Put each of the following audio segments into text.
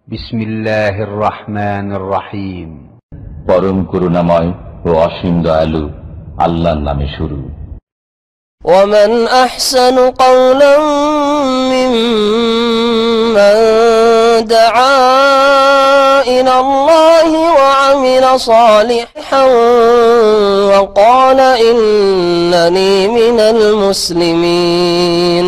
বিসমিল্লাহির রহমানির রহিম। পরম করুণাময় ও অসীম দয়ালু আল্লাহর নামে শুরু। ومن أحسن قولا ممن دعا إلى الله وعمل صالحا وقال إنني من المسلمين.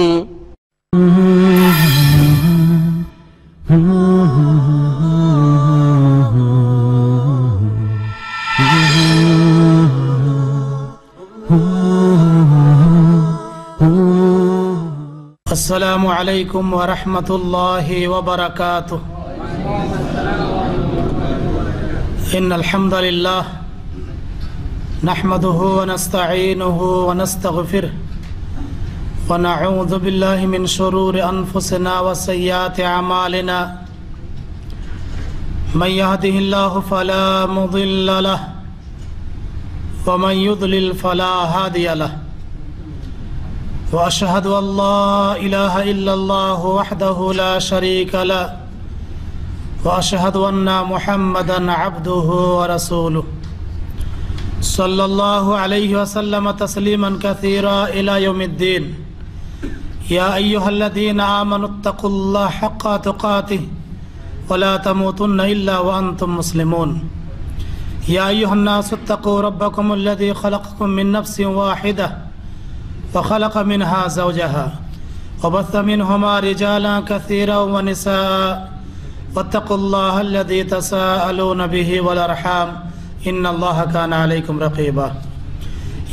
السلام عليكم ورحمة الله وبركاته. إن الحمد لله نحمده ونستعينه ونستغفره ونعوذ بالله من شرور أنفسنا وسيئات أعمالنا. من يهده الله فلا مضل له ومن يضلل فلا هادي له. وأشهد أن لا إله إلا الله وحده لا شريك له وأشهد أن محمدا عبده ورسوله صلى الله عليه وسلم تسليما كثيرا إلى يوم الدين. يا أيها الذين آمنوا اتقوا الله حق تقاته ولا تموتن إلا وأنتم مسلمون. يا أيها الناس اتقوا ربكم الذي خلقكم من نفس واحدة وخلق منها زوجها وبث منهما رجالا كثيرا ونساء واتقوا الله الذي تساءلون به والأرحام إن الله كان عليكم رقيبا.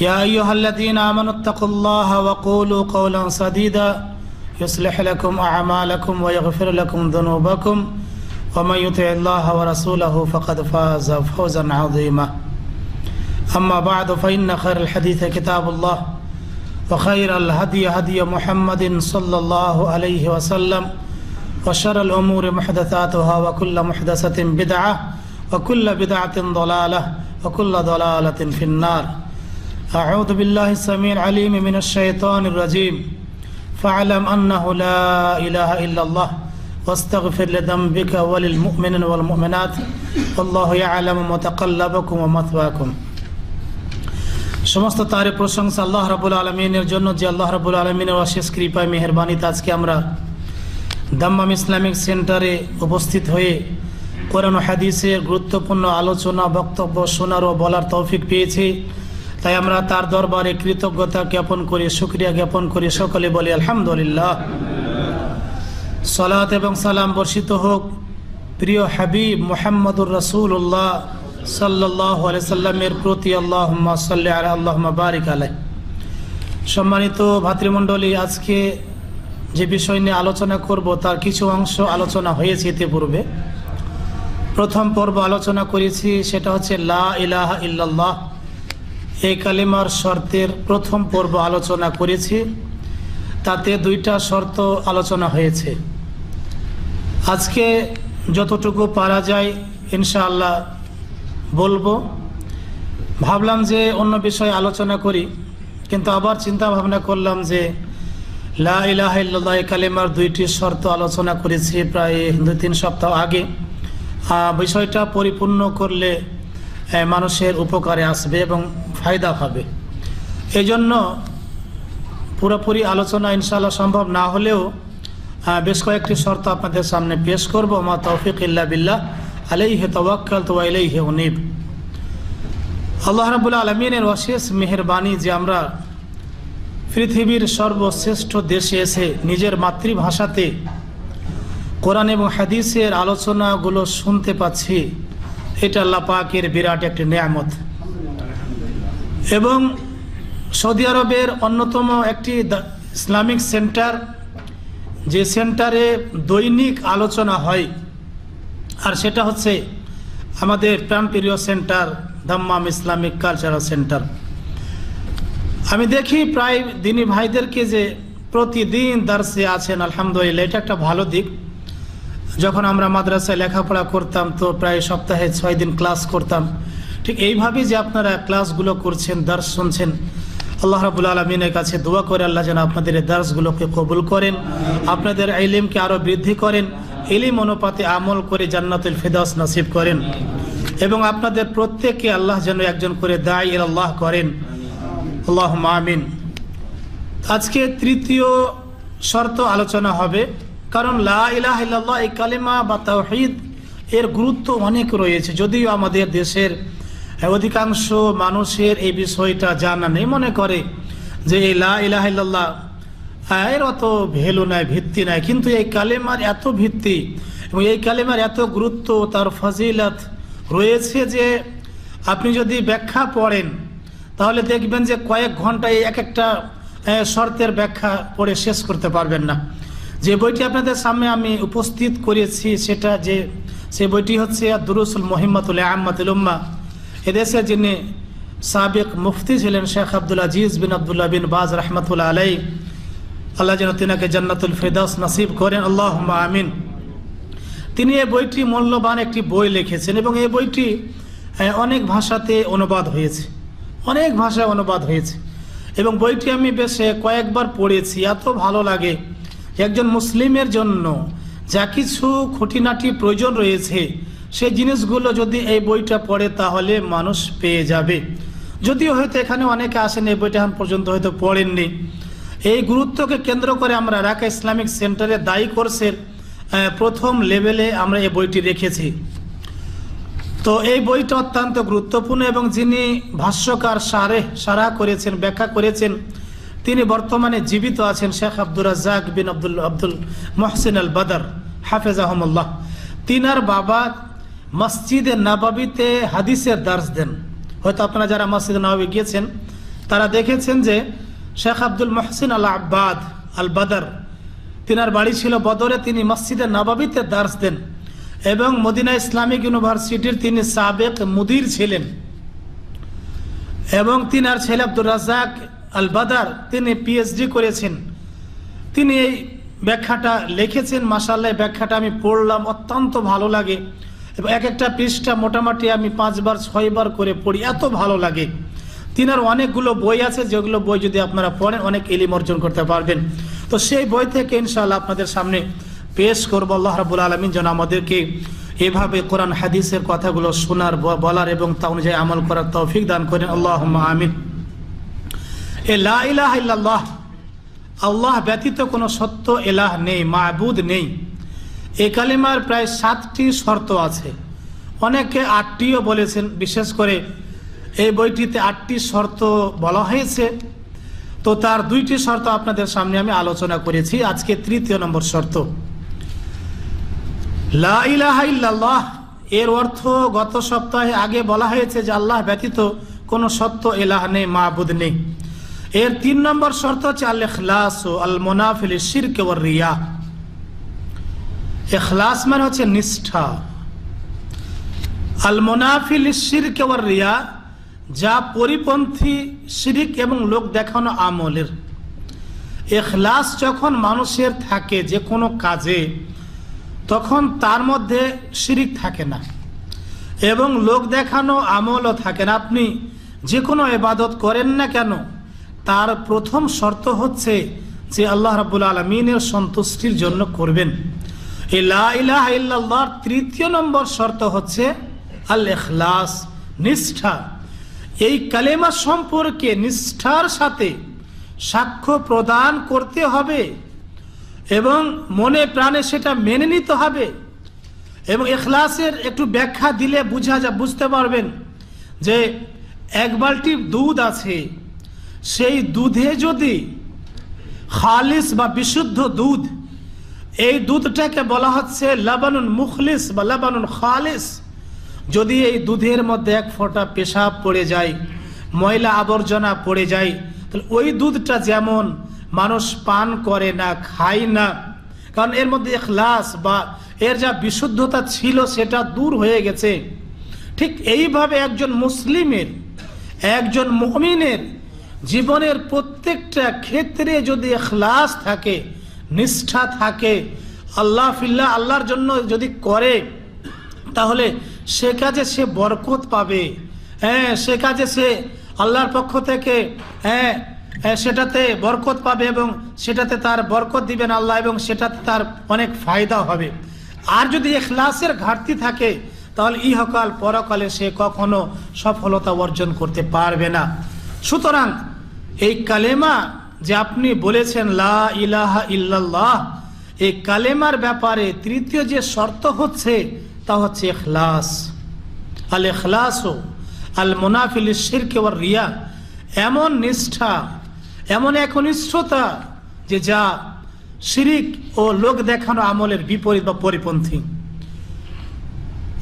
يا أيها الذين آمنوا اتقوا الله وقولوا قولا سديدا يصلح لكم أعمالكم ويغفر لكم ذنوبكم ومن يطع الله ورسوله فقد فاز فوزا عظيما. أما بعد فإن خير الحديث كتاب الله وخير الهدي هدي محمد صلى الله عليه وسلم وشر الأمور محدثاتها وكل محدثة بدعة وكل بدعة ضلالة وكل ضلالة في النار. أعوذ بالله السميع العليم من الشيطان الرجيم. فاعلم أنه لا إله إلا الله واستغفر لذنبك وللمؤمنين والمؤمنات والله يعلم متقلبكم ومثواكم. সমস্ত তারিফ প্রশংসা আল্লাহ রাব্বুল আলামিনের জন্য, যে আল্লাহ রাব্বুল আলামিনের অশেষ কৃপায় মেহেরবানিতে আজকে আমরা দাম্মাম ইসলামিক সেন্টারে উপস্থিত হয়ে কোরআন ও হাদিসের গুরুত্বপূর্ণ আলোচনা বক্তব্য শোনার ও বলার তৌফিক পেয়েছি। তাই আমরা তার দরবারে কৃতজ্ঞতা জ্ঞাপন করি, শুকরিয়া জ্ঞাপন করি, সকলে বলি আলহামদুলিল্লাহ। সালাত এবং সালাম বর্ষিত হোক প্রিয় হাবিব মুহাম্মদুর রাসূলুল্লাহ সাল্লাল্লাহু আলাইহি সাল্লামের প্রতি। আল্লাহুম্মা সাল্লি আলা আল্লাহুম্মা বারিক আলাইহি। সম্মানিত ভাতৃমণ্ডলী, আজকে যে বিষয় নিয়ে আলোচনা করব তার কিছু অংশ আলোচনা হয়েছে ইতিপূর্বে। প্রথম পর্ব আলোচনা করেছি, সেটা হচ্ছে লা ইলাহা ইল্লাল্লাহ, এই কালিমার শর্তের প্রথম পর্ব আলোচনা করেছি। তাতে দুইটা শর্ত আলোচনা হয়েছে। আজকে যতটুকু পারা যায় ইনশাআল্লাহ বলবো। ভাবলাম যে অন্য বিষয়ে আলোচনা করি, কিন্তু আবার চিন্তা ভাবনা করলাম যে লা ইলাহা ইল্লাল্লাহ কালিমার দুইটি শর্ত আলোচনা করেছি প্রায় 2-3 সপ্তাহ আগে। বিষয়টা পরিপূর্ণ করলে মানুষের উপকারে আসবে এবং ফায়দা হবে। এই জন্য পুরোপুরি আলোচনা ইনশাআল্লাহ সম্ভব না হলেও বেশ কয়েকটি শর্ত আপনাদের সামনে পেশ করব। মা তৌফিক ইল্লা বিল্লাহ, আলাইহি তাওয়াক্কালতু ওয়া ইলাইহি উনীব। আল্লাহ রাব্বুল আলামিনের অশেষ মেহেরবানি যে আমরা পৃথিবীর সর্বশ্রেষ্ঠ দেশে এসে নিজের মাতৃভাষাতে কোরআন এবং হাদিসের আলোচনাগুলো শুনতে পাচ্ছি। এটা আল্লাহ পাকের বিরাট একটি নেয়ামত। এবং সৌদি আরবের অন্যতম একটি ইসলামিক সেন্টার, যে সেন্টারে দৈনিক আলোচনা হয়, আর সেটা হচ্ছে আমাদের প্রাণপ্রিয় centre Dammam Islamic cultural centre. আমি দেখি প্রায় দিনী ভাইদেরকে যে প্রতিদিন দার্সে আছেন, আলহামদুলিল্লাহ, এটা একটা ভালো দিক। যখন আমরা মাদ্রাসায় লেখাপড়া করতাম তো প্রায় সপ্তাহে 6 দিন ক্লাস করতাম। ঠিক এইভাবেই যে আপনারা ক্লাসগুলো করছেন, দার্স শুনছেন, আল্লাহ রাব্বুল আলামিনের কাছে দোয়া করে আল্লাহ যেন আপনাদের এই দার্সগুলোকে কবুল করেন, আপনাদের ইলমকে আরো বৃদ্ধি করেন ইলম অনুপাতে আমল করে জান্নাতুল ফিরদাউস নসিব করেন এবং আপনাদের প্রত্যেককে আল্লাহ যেন একজন করে দাঈ ইলাল্লাহ করেন, আল্লাহুম্মা আমিন। আজকে তৃতীয় শর্ত আলোচনা হবে, কারণ লা ইলাহা ইল্লাল্লাহ এই কালিমা বা তাওহীদ এর গুরুত্ব অনেক রয়েছে, যদিও আমাদের দেশের অধিকাংশ মানুষের এই বিষয়টা জানা নেই, মনে করে যে এই লা ইলাহা ইল্লাল্লাহ এর অত ভ্যালু নাই, ভিত্তি নাই। কিন্তু এই কালেমার এত ভিত্তি এবং এই কালেমার এত গুরুত্ব, তার ফজিলত রয়েছে যে আপনি যদি ব্যাখ্যা পড়েন তাহলে দেখবেন যে কয়েক ঘন্টায় এক একটা শর্তের ব্যাখ্যা পড়ে শেষ করতে পারবেন না। যে বইটি আপনাদের সামনে আমি উপস্থিত করেছি সে বইটি হচ্ছে দুরুসুল মুহিম্মাতুল আম্মাতুল উম্মাহ। এদেশে যিনি সাবেক মুফতি ছিলেন শেখ আব্দুল আজিজ বিন আব্দুল্লাহ বিন বাজ রহমতুল্লাহ আলাই, আল্লাহ যেন তিনাকে জান্নাতুল ফিরদাউস নসিব করেন, আল্লাহুম্মা আমিন। তিনি এই বইটি মূল্যবান একটি বই লিখেছেন এবং এই বইটি অনেক ভাষাতে অনুবাদ হয়েছে, অনেক ভাষায় অনুবাদ হয়েছে এবং বইটি আমি বেশ কয়েকবার পড়েছি। এত ভালো লাগে, একজন মুসলিমের জন্য যা কিছু খুঁটিনাটি প্রয়োজন রয়েছে সেই জিনিসগুলো যদি এই বইটা পড়ে তাহলে মানুষ পেয়ে যাবে। যদিও হয়তো এখানে অনেকে আসেন এই বইটা এখন পর্যন্ত হয়তো পড়েননি। এই গুরুত্বকে কেন্দ্র করে আমরা রাকা ইসলামিক সেন্টারে দায়ী কোর্সের প্রথম লেভেলে আমরা এই বইটি রেখেছি। তো এই বইটা অত্যন্ত গুরুত্বপূর্ণ এবং যিনি ভাষ্যকার সারা করেছেন, ব্যাখ্যা করেছেন, তিনি বর্তমানে জীবিত আছেন, শেখ আব্দুর রাজ্জাক বিন আব্দুল মহসিন আল বদর হাফেজাহুমুল্লাহ। তিনার বাবা মসজিদে নববীতে হাদিসের দার্স দেন। হয়তো আপনারা যারা মসজিদে নববী গিয়েছেন তারা দেখেছেন যে শেখ আব্দুল মহসিন আল আব্বাদ আল বদর, তিনার বাড়ি ছিল বদরে, তিনি মসজিদে নববীতে দার্স দেন এবং মদিনা ইসলামিক ইউনিভার্সিটির তিনি সাবেক মুদির ছিলেন এবং তিনার ছেলে আব্দুর রাজ্জাক আল বদর তিনি পিএইচডি করেছেন। তিনি এই ব্যাখ্যাটা লিখেছেন, মাশাআল্লাহ ব্যাখ্যাটা আমি পড়লাম, অত্যন্ত ভালো লাগে এবং এক একটা পৃষ্ঠা মোটামুটি আমি 5 বার 6 বার করে পড়ি, এত ভালো লাগে। তিনার অনেকগুলো বই আছে যেগুলো বই যদি আপনারা পড়েন অনেক ইলম অর্জন করতে পারবেন। তো সেই বই থেকে ইনশাআল্লাহ আপনাদের সামনে পেশ করব। আল্লাহ রাব্বুল আলামিন যেন আমাদেরকে এভাবে কোরআন হাদিসের কথাগুলো শোনার, বলার এবং তা অনুযায়ী আমল করার তৌফিক দান করেন, আল্লাহুম্মা আমিন। লা ইলাহা ইল্লাল্লাহ, আল্লাহ ব্যতীত কোনো সত্য ইলাহ নেই, মাবুদ নেই। এই কালিমার প্রায় 7টি শর্ত আছে, অনেকে 8টিও বলেছেন। বিশেষ করে এই বইটিতে 8টি শর্ত বলা হয়েছে, তো তার 2টি শর্ত আপনাদের সামনে আমি আলোচনা করেছি। আজকে 3য় নম্বর শর্ত, লা ইলাহা ইল্লাল্লাহ এর অর্থ গত সপ্তাহে আগে বলা হয়েছে যে আল্লাহ ব্যতীত কোনো সত্য ইলাহ নেই, মাবুদ নেই। এর 3 নম্বর শর্ত হচ্ছে আল ইখলাস আল মুনাফি লিশিরক ওয়ার রিয়া। ইখলাস মানে হচ্ছে নিষ্ঠা, আল মুনাফি লিশিরক ওয়ার রিয়া যা পরিপন্থী শিরিক এবং লোক দেখানো আমলের। ইখলাস যখন মানুষের থাকে যে কোনো কাজে তখন তার মধ্যে শিরিক থাকে না এবং লোক দেখানো আমলও থাকে না। আপনি যে কোনো ইবাদত করেন না কেন তার প্রথম শর্ত হচ্ছে যে আল্লাহ রাব্বুল আলামিনের সন্তুষ্টির জন্য করবেন। এই লা ইলাহা ইল্লাল্লাহর 3য় নম্বর শর্ত হচ্ছে আল ইখলাস, নিষ্ঠা। এই কালেমা সম্পর্কে নিষ্ঠার সাথে সাক্ষ্য প্রদান করতে হবে এবং মনে প্রাণে সেটা মেনে নিতে হবে। এবং ইখলাসের একটু ব্যাখ্যা দিলে বুঝতে পারবেন যে 1 বালতি দুধ আছে, সেই দুধে যদি খালিস বা বিশুদ্ধ দুধ, এই দুধটাকে বলা হচ্ছে লাবানুন মুখলিস বা লাবানুন খালিস। যদি এই দুধের মধ্যে 1 ফোঁটা পেশাব পড়ে যায়, ময়লা আবর্জনা পড়ে যায়, তাহলে ওই দুধটা যেমন মানুষ পান করে না, খায় না, কারণ এর মধ্যে ইখলাস বা এর যা বিশুদ্ধতা ছিল সেটা দূর হয়ে গেছে। ঠিক এইভাবে একজন মুসলিমের, একজন মুমিনের জীবনের প্রত্যেকটা ক্ষেত্রে যদি ইখলাস থাকে, নিষ্ঠা থাকে, আল্লাহ ফিল্লাহ, আল্লাহর জন্য যদি করে, তাহলে সে কাজে সে বরকত পাবে। সে কাজে সে আল্লাহর পক্ষ থেকে সেটাতে বরকত পাবে এবং সেটাতে তার বরকত দিবেন আল্লাহ এবং সেটাতে তার অনেক ফায়দা হবে। আর যদি ইখলাসের ঘাটতি থাকে তাহলে ইহকাল পরকালে সে কখনো সফলতা অর্জন করতে পারবে না। সুতরাং এই কালেমা যে আপনি বলেছেন লা ইলাহা ইল্লাল্লাহ, এই কালেমার ব্যাপারে তৃতীয় যে শর্ত হচ্ছে তা হচ্ছে ইখলাস। আল ইখলাসু আল মুনাফিল শিরক ওয়ার রিয়া, এমন নিষ্ঠা, এমন একনিষ্ঠতা যে যা শিরিক ও লোক দেখানো আমলের বিপরীত বা পরিপন্থী।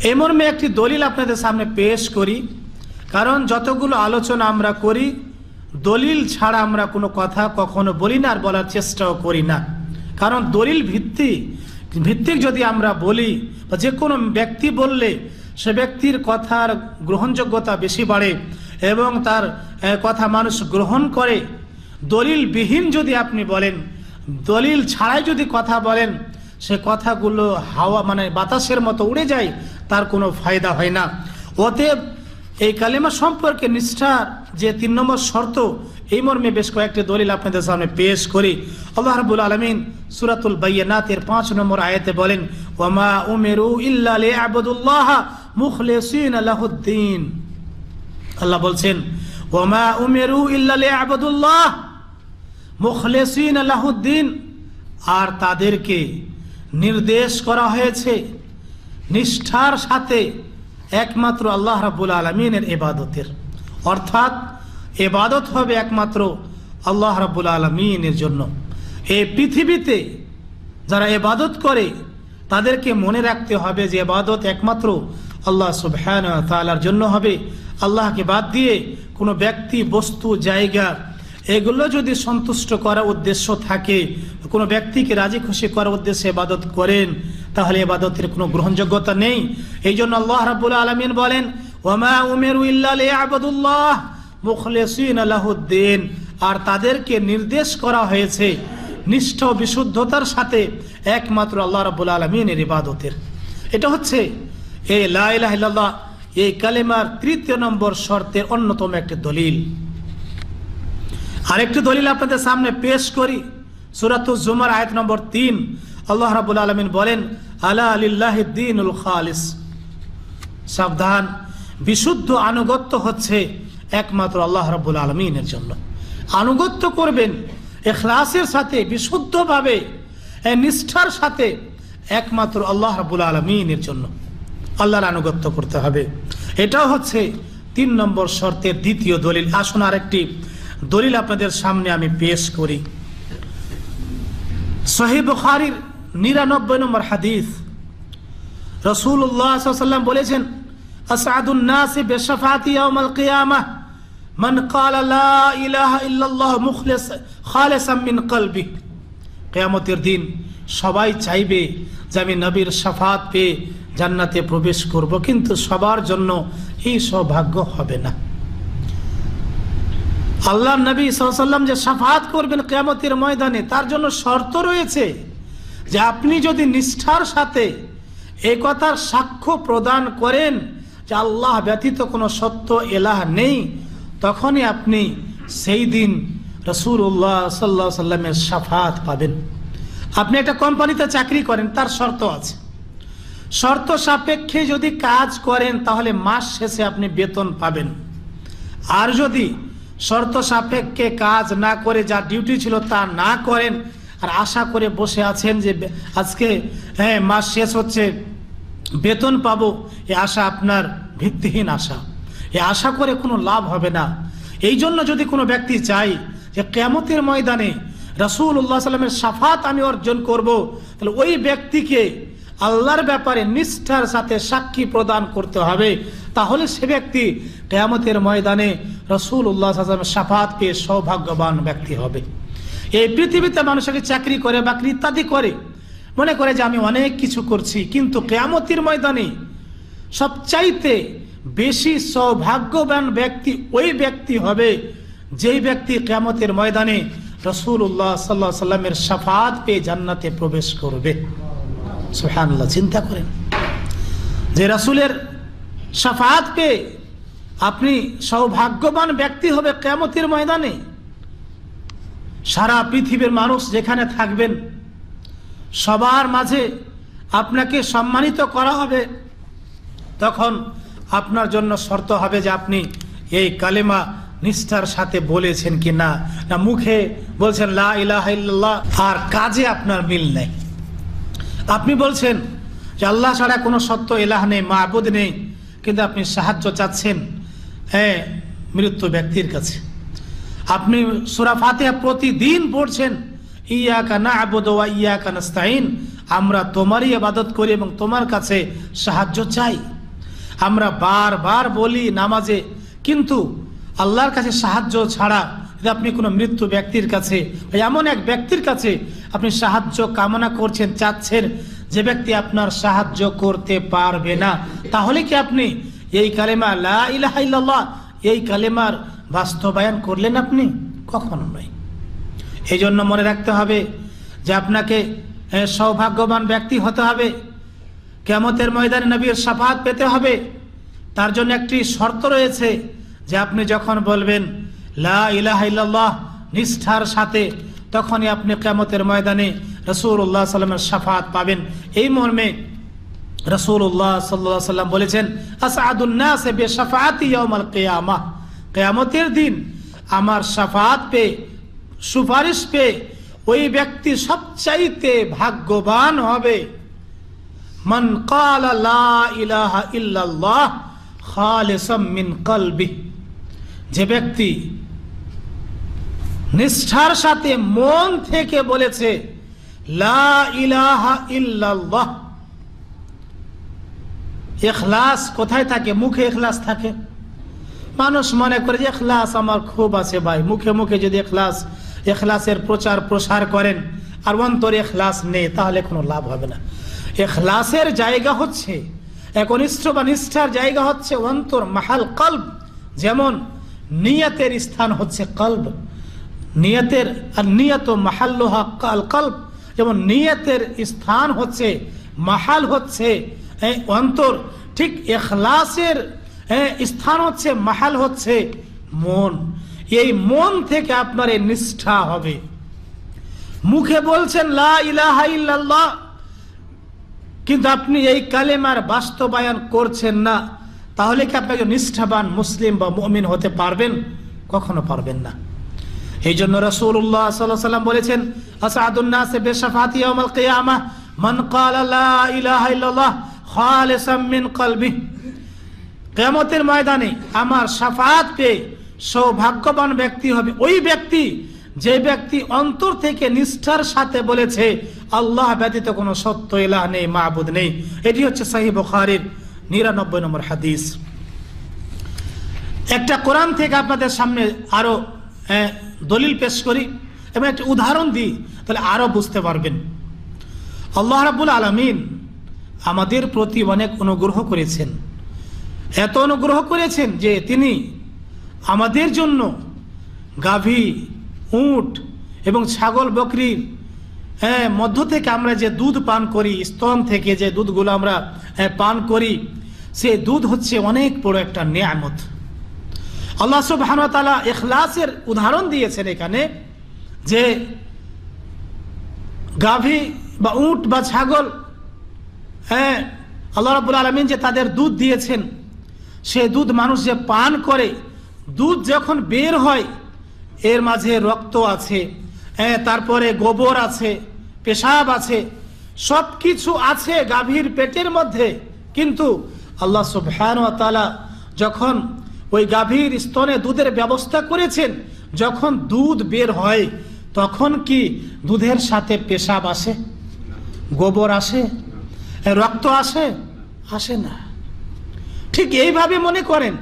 এই মর্মে একটি দলিল আপনাদের সামনে পেশ করি, কারণ যতগুলো আলোচনা আমরা করি দলিল ছাড়া আমরা কোনো কথা কখনো বলি না আর বলার চেষ্টাও করি না। কারণ দলিল ভিত্তিক যদি আমরা বলি বা যে কোনো ব্যক্তি বললে সে ব্যক্তির কথার গ্রহণযোগ্যতা বেশি বাড়ে এবং তার কথা মানুষ গ্রহণ করে। দলিলবিহীন যদি আপনি বলেন, দলিল ছাড়াই যদি কথা বলেন, সে কথাগুলো হাওয়া মানে বাতাসের মতো উড়ে যায়, তার কোনো ফায়দা হয় না। অতএব এই কালেমা সম্পর্কে নিষ্ঠার যে ৩ নম্বর শর্ত, এই মর্মে বেশ কয়েকটি দলিল আপনাদের সামনে পেশ করি। আল্লাহ রাব্বুল আলামিন সূরাতুল বাইয়িনাতের ৫ নম্বর আয়াতে বলেন, ওয়ামা উমিরু ইল্লা লিয়াবুদুল্লাহ মুখলিসিনা লাহুদ্দিন। আল্লাহ বলছেন ওয়ামা উমিরু ইল্লা লিয়াবুদুল্লাহ মুখলিসিনা লাহুদ্দিন, আর তাদেরকে নির্দেশ করা হয়েছে নিষ্ঠার সাথে একমাত্র আল্লাহ রাব্বুল আলামিনের ইবাদতের। অর্থাৎ ইবাদত হবে একমাত্র আল্লাহ রাব্বুল আলামিনের জন্য। এই পৃথিবীতে যারা ইবাদত করে তাদেরকে মনে রাখতে হবে যে ইবাদত একমাত্র আল্লাহ সুবহানাহু ওয়া তাআলার জন্য হবে। আল্লাহকে বাদ দিয়ে কোনো ব্যক্তি, বস্তু, জায়গা এগুলো যদি সন্তুষ্ট করার উদ্দেশ্য থাকে, কোনো ব্যক্তিকে রাজি খুশি করার উদ্দেশ্যে ইবাদত করেন, তাহলে ইবাদতের কোনো গ্রহণযোগ্যতা নেই। এই জন্য আল্লাহ রাব্বুল আলামিন বলেন ওয়ামা উমিরু ইল্লা লিয়াবুদুল্লাহ মুখলিসিনা লাহুদ্দিন, আর তাদেরকে নির্দেশ করা হয়েছে নিষ্ঠা ও বিশুদ্ধতার সাথে একমাত্র আল্লাহ রাব্বুল আলামিনের ইবাদতের। এটা হচ্ছে এই লা ইলাহা ইল্লাল্লাহ, এই কালেমার ৩য় নম্বর শর্তের অন্যতম একটি দলিল। আরেকটি দলিল আপনাদের সামনে পেশ করি, সূরাতুজ জুমার আয়াত নম্বর ৩। আল্লাহ রাব্বুল আলামিন বলেন আলা লিল্লাহিদ দীনুল খালিস, সাবধান, বিশুদ্ধ আনুগত্য হচ্ছে একমাত্র আল্লাহ রাব্বুল আলামিনের জন্য। আনুগত্য করবেন ইখলাসের সাথে, বিশুদ্ধভাবে, নিষ্ঠার সাথে একমাত্র আল্লাহ রাব্বুল আলামিনের জন্য আল্লাহর আনুগত্য করতে হবে। এটাও হচ্ছে ৩ নম্বর শর্তের দ্বিতীয় দলিল। আসুন আরেকটি দলিল আপনাদের সামনে আমি পেশ করি। সহিহ বুখারীর ৯৯ নম্বর হাদিস, রাসূলুল্লাহ সাল্লাল্লাহু আলাইহি ওয়াসাল্লাম বলেছেন আসআদুন নাসি বিশফাআতি ইয়াউমাল কিয়ামাহ মান ক্বালা লা ইলাহা ইল্লাল্লাহ খালিসাম মিন কলবি। কিয়ামতের দিন সবাই চাইবে যে আমি নবীর শাফাত পেয়ে জান্নাতে প্রবেশ করব, কিন্তু সবার জন্য এই সৌভাগ্য হবে না। আল্লাহর নবী সাল্লাল্লাহু আলাইহি ওয়াসাল্লাম যে শাফাত করবেন কিয়ামতের ময়দানে, তার জন্য শর্ত রয়েছে যে আপনি যদি নিষ্ঠার সাথে এই কথার সাক্ষ্য প্রদান করেন যে আল্লাহ ব্যতীত কোনো সত্য ইলাহ নেই, তখনই আপনি সেই দিন রাসূলুল্লাহ সাল্লাল্লাহু আলাইহি ওয়াসাল্লামের শাফাত পাবেন। আপনি একটা কোম্পানিতে চাকরি করেন, তার শর্ত আছে, শর্ত সাপেক্ষে যদি কাজ করেন তাহলে মাস শেষে আপনি বেতন পাবেন। আর যদি শর্ত সাপেক্ষে কাজ না করে যা ডিউটি ছিল তা না করেন আর আশা করে বসে আছেন যে আজকে মাস শেষ হচ্ছে বেতন পাবো, এই আশা আপনার ভিত্তিহীন আশা। এই আশা করে কোনো লাভ হবে না। এই জন্য যদি কোনো ব্যক্তি চাই যে কিয়ামতের ময়দানে রাসূলুল্লাহ সাল্লাল্লাহু আলাইহি ওয়াসাল্লামের শাফাত আমি অর্জন করব, তাহলে ওই ব্যক্তিকে আল্লাহর ব্যাপারে নিষ্ঠার সাথে সাক্ষী প্রদান করতে হবে। তাহলে সে ব্যক্তি কিয়ামতের ময়দানে রাসূলুল্লাহ সাল্লাল্লাহু আলাইহি ওয়াসাল্লামের শাফাত পেয়ে সৌভাগ্যবান ব্যক্তি হবে। এই পৃথিবীতে মানুষকে চাকরি করে, বাকরি ইত্যাদি করে, মনে করে যে আমি অনেক কিছু করছি, কিন্তু কিয়ামতের ময়দানে সবচাইতে বেশি সৌভাগ্যবান ব্যক্তি ওই ব্যক্তি হবে যেই ব্যক্তি কিয়ামতের ময়দানে রাসূলুল্লাহ সাল্লাল্লাহু আলাইহি ওয়াসাল্লামের শাফাত পেয়ে জান্নাতে প্রবেশ করবে। সুবহানাল্লাহ, চিন্তা করেন যে রাসূলের শাফাত পেয়ে আপনি সৌভাগ্যবান ব্যক্তি হবে কিয়ামতের ময়দানে। সারা পৃথিবীর মানুষ যেখানে থাকবেন সবার মাঝে আপনাকে সম্মানিত করা হবে, তখন আপনার জন্য শর্ত হবে যে আপনি এই কালেমা নিষ্ঠার সাথে বলেছেন কি না, না মুখে বলছেন লা ইলাহা ইল্লাল্লাহ আর কাজে আপনার মিল নেই। আপনি বলছেন যে আল্লাহ ছাড়া কোনো সত্য ইলাহ নেই, মাবুদ নেই, কিন্তু আপনি সাহায্য চাচ্ছেন মৃত ব্যক্তির কাছে। আপনি সূরা ফাতিহা প্রতিদিন পড়ছেন, ইয়াকা না'বুদু ওয়া ইয়াকা নাস্তাঈন, আমরা তোমারই ইবাদত করি এবং তোমার কাছে সাহায্য চাই। আমরা বারবার বলি নামাজে, কিন্তু আল্লাহর কাছে সাহায্য ছাড়া যদি আপনি কোনো মৃত্যু ব্যক্তির কাছে, এমন এক ব্যক্তির কাছে আপনি সাহায্য কামনা করছেন, চাচ্ছেন, যে ব্যক্তি আপনার সাহায্য করতে পারবে না, তাহলে কি আপনি এই কালেমা লা ইলাহা ইল্লাল্লাহ এই কালেমার বাস্তবায়ন করলেন? আপনি কখনো নয়। এই জন্য মনে রাখতে হবে যে আপনাকে সৌভাগ্যবান ব্যক্তি হতে হবে, কিয়ামতের ময়দানে নবীর শাফাআত পেতে হবে। তার জন্য একটি শর্ত রয়েছে যে আপনি যখন বলবেন লা ইলাহা ইল্লাল্লাহ নিষ্ঠার সাথে, তখনই আপনি কিয়ামতের ময়দানে রাসূলুল্লাহ সাল্লাল্লাহু আলাইহি ওয়াসাল্লামের শাফাআত পাবেন। এই মর্মে রাসূলুল্লাহ সাল্লাল্লাহু আলাইহি ওয়াসাল্লাম বলেছেন, আসআদুন নাস বিশাফাআতি ইয়াউমাল কিয়ামাহ, কিয়ামতের দিন আমার শাফাআত পেয়ে, সুপারিশ পেয়ে ওই ব্যক্তি সবচাইতে ভাগ্যবান হবে। মান ক্বালা লা ইলাহা ইল্লাল্লাহ খালিসাম মিন কলবি, যে ব্যক্তি নিষ্ঠার সাথে মন থেকে বলেছে লা ইলাহা ইল্লাল্লাহ। ইখলাস কোথায় থাকে? মুখে ইখলাস থাকে। মানুষ মনে করে যে ইখলাস আমার খুব আছে ভাই, মুখে মুখে যদি ইখলাসের প্রচার প্রসার করেন আর অন্তরে ইখলাস নেই, তাহলে কোনো লাভ হবে না। ইখলাসের জায়গা হচ্ছে, একনিষ্ঠ বা নিষ্ঠার জায়গা হচ্ছে অন্তর, মাহাল কলব। যেমন নিয়তের স্থান হচ্ছে কলব, নিয়তের আর নিয়ত মাহাল্লুহা আল কলব, যেমন নিয়তের স্থান হচ্ছে, মাহাল হচ্ছে অন্তর, ঠিক ইখলাসের স্থান হচ্ছে, মাহাল হচ্ছে মন। এই মন থেকে আপনার এই নিষ্ঠা হবে। মুখে বলছেন লা ইলাহা ইল্লাল্লাহ, কিন্তু আপনি এই কালেমার বাস্তবায়ন করছেন না, তাহলে কি আপনি নিষ্ঠাবান মুসলিম বা মুমিন হতে পারবেন? কখনো পারবেন না। এই জন্য রাসূলুল্লাহ সাল্লাল্লাহু আলাইহি ওয়াসাল্লাম বলেছেন, আসআদুন নাস বিশাফাআতি ইয়াউমাল কিয়ামাহ মান ক্বালা লা ইলাহা ইল্লাল্লাহ খালিসাম মিন কলবি, কিয়ামতের ময়দানে আমার শাফাআত পেয়ে সৌভাগ্যবান ব্যক্তি হবে ওই ব্যক্তি যে ব্যক্তি অন্তর থেকে নিষ্ঠার সাথে বলেছে আল্লাহ ব্যতীত কোনো সত্য ইলাহ নেই, মাবুদ নেই। এটি হচ্ছে সহিহ বুখারীর 99 নম্বর হাদিস। একটা কোরআন থেকে আপনাদের সামনে আরো দলিল পেশ করি এবং একটা উদাহরণ দিই, তাহলে আরো বুঝতে পারবেন। আল্লাহ রাব্বুল আলামিন আমাদের প্রতি অনেক অনুগ্রহ করেছেন, এত অনুগ্রহ করেছেন যে তিনি আমাদের জন্য গাভী, উট এবং ছাগল, বকরির মধ্য থেকে আমরা যে দুধ পান করি, স্তন থেকে যে দুধগুলো আমরা পান করি, সে দুধ হচ্ছে অনেক বড় একটা নিয়ামত। আল্লাহ সুবহানাহু ওয়া তাআলা ইখলাসের উদাহরণ দিয়েছেন এখানে, যে গাভী বা উট বা ছাগল, আল্লাহ রাব্বুল আলামিন যে তাদের দুধ দিয়েছেন, সে দুধ মানুষ যে পান করে, দুধ যখন বের হয় এর মাঝে রক্ত আছে, তারপরে গোবর আছে, পেশাব আছে, সব কিছু আছে গাভীর পেটের মধ্যে। কিন্তু আল্লাহ সুবহানাহু ওয়া তাআলা যখন ওই গাভীর স্তনে দুধের ব্যবস্থা করেছেন, যখন দুধ বের হয় তখন কি দুধের সাথে পেশাব আসে, গোবর আসে, রক্ত আসে? আসে না। ঠিক এইভাবে মনে করেন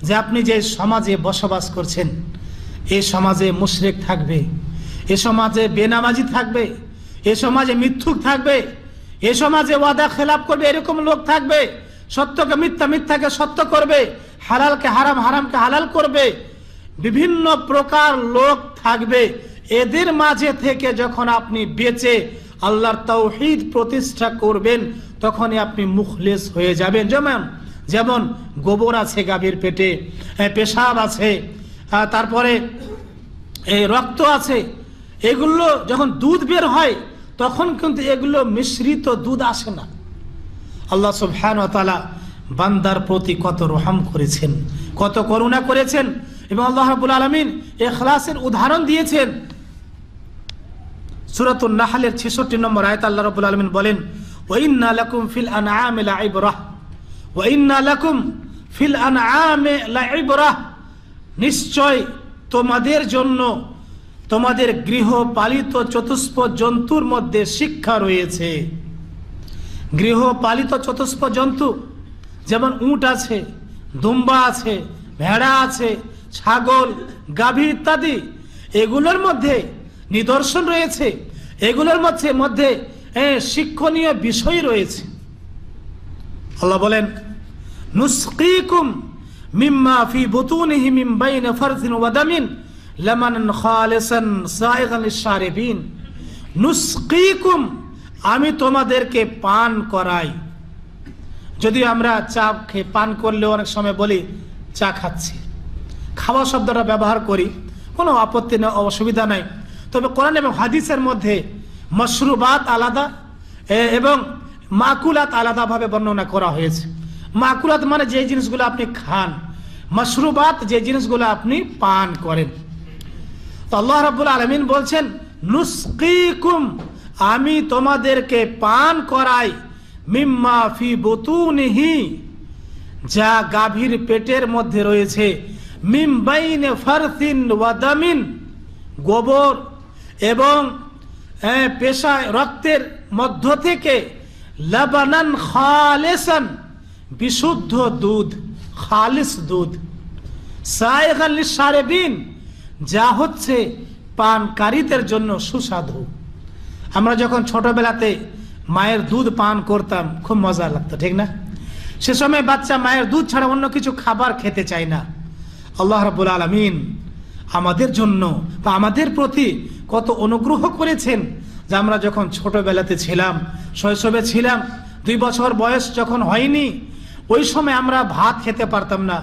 যে আপনি যে সমাজে বসবাস করছেন, এই সমাজে মুশরিক থাকবে, এ সমাজে বেনামাজি থাকবে, এ সমাজে মিথ্যুক থাকবে, এ সমাজে ওয়াদা খেলাপ করবে এরকম লোক থাকবে, সত্যকে মিথ্যা, মিথ্যাকে সত্য করবে, হালালকে হারাম, হারামকে হালাল করবে, বিভিন্ন প্রকার লোক থাকবে। এদের মাঝে থেকে যখন আপনি বেঁচে আল্লাহর তাওহীদ প্রতিষ্ঠা করবেন, তখনই আপনি মুখলেস হয়ে যাবেন। যেমন গোবর আছে গাভীর পেটে, পেশাব আছে, তারপরে রক্ত আছে, এগুলো যখন দুধ বের হয় তখন কিন্তু এগুলো মিশ্রিত দুধ আসে না। আল্লাহ সুবহানাহু ওয়া তাআলা বান্দার প্রতি কত রহম করেছেন, কত করুণা করেছেন, এবং আল্লাহ রাব্বুল আলামিন ইখলাসের উদাহরণ দিয়েছেন। সূরাতুন নাহলের 66 নম্বর আয়াত আল্লাহ রাব্বুল আলামিন বলেন, ওয়া ইন্না লাকুম ফিল আনআমি লাইবরাহ, ওয়া ইন্না লাকুম ফিল আনআমি লাইবরাহ, নিশ্চয় তোমাদের জন্য তোমাদের গৃহপালিত চতুষ্প জন্তুর মধ্যে শিক্ষা রয়েছে। গৃহপালিত চতুষ্প জন্তু যেমন উট আছে, দুম্বা আছে, ভেড়া আছে, ছাগল, গাভী ইত্যাদি, এগুলোর মধ্যে নিদর্শন রয়েছে, এগুলোর মধ্যে শিক্ষণীয় বিষয় রয়েছে। আল্লাহ বলেন, নুসকিকুম মিম্মা ফি বুতুনিহি মিন বাইনি ফারথিন ওয়া দামিন লামানান খালিসান সাইগান লিশারিবিন। নুসকিকুম, আমি তোমাদেরকে পান করাই। যদি আমরা চা খেয়ে পান করলে অনেক সময় বলি চা খাচ্ছি, খাওয়া শব্দটা ব্যবহার করি, কোনো আপত্তি নেই, অসুবিধা নাই। তবে কোরআন এবং হাদিসের মধ্যে মশরুবাত আলাদা এবং মাকুলাত আলাদাভাবে বর্ণনা করা হয়েছে। মাকুলাত মানে যে জিনিসগুলো আপনি খান, মশরুবাত যে জিনিসগুলো আপনি পান করেন। তো আল্লাহ রাব্বুল আলামিন বলছেন, নুসকিকুম, আমি তোমাদেরকে পান করাই, মিম্মা ফি বুতুনিহি, যা গাভীর পেটের মধ্যে রয়েছে, মিন বাইনি ফারথিন ওয়া দামিন, গোবর এবং পেশায় রক্তের মধ্য থেকে, লাবানান খালিসান, বিশুদ্ধ দুধ, খালিস দুধ, সাইগান লিশারিবিন, যা হচ্ছে পানকারীদের জন্য সুস্বাদু। আমরা যখন ছোটবেলাতে মায়ের দুধ পান করতাম খুব মজা লাগতো, ঠিক না? সে সময় বাচ্চা মায়ের দুধ ছাড়া অন্য কিছু খাবার খেতে চায় না। আল্লাহ রাব্বুল আলামিন আমাদের জন্য বা আমাদের প্রতি কত অনুগ্রহ করেছেন যে আমরা যখন ছোটবেলাতে ছিলাম, শৈশবে ছিলাম, 2 বছর বয়স যখন হয়নি, ওই সময় আমরা ভাত খেতে পারতাম না,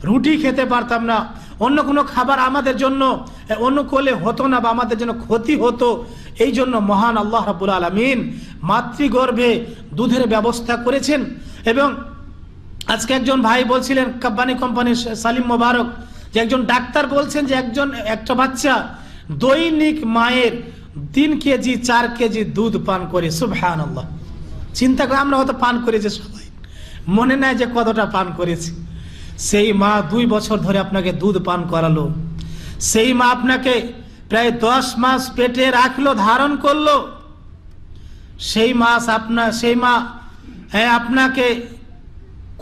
রুটি খেতে পারতাম না, অন্য কোনো খাবার আমাদের জন্য অনুকূলে হতো না বা আমাদের জন্য ক্ষতি হতো। এই জন্য মহান আল্লাহ রাব্বুল আলামিন মাতৃগর্ভে দুধের ব্যবস্থা করেছেন। এবং আজকে একজন ভাই বলছিলেন, কাব্বানি কোম্পানির সালিম মোবারক, যে একজন ডাক্তার বলছেন যে একটা বাচ্চা দৈনিক মায়ের 3 কেজি 4 কেজি দুধ পান করে। সুবহানাল্লাহ, চিন্তা করে, আমরা হয়তো পান করেছি সবাই, মনে নাই যে কতটা পান করেছি। সেই মা 2 বছর ধরে আপনাকে দুধ পান করালো, সেই মা আপনাকে প্রায় 10 মাস পেটে রাখলো, ধারণ করলো, সেই মা আপনাকে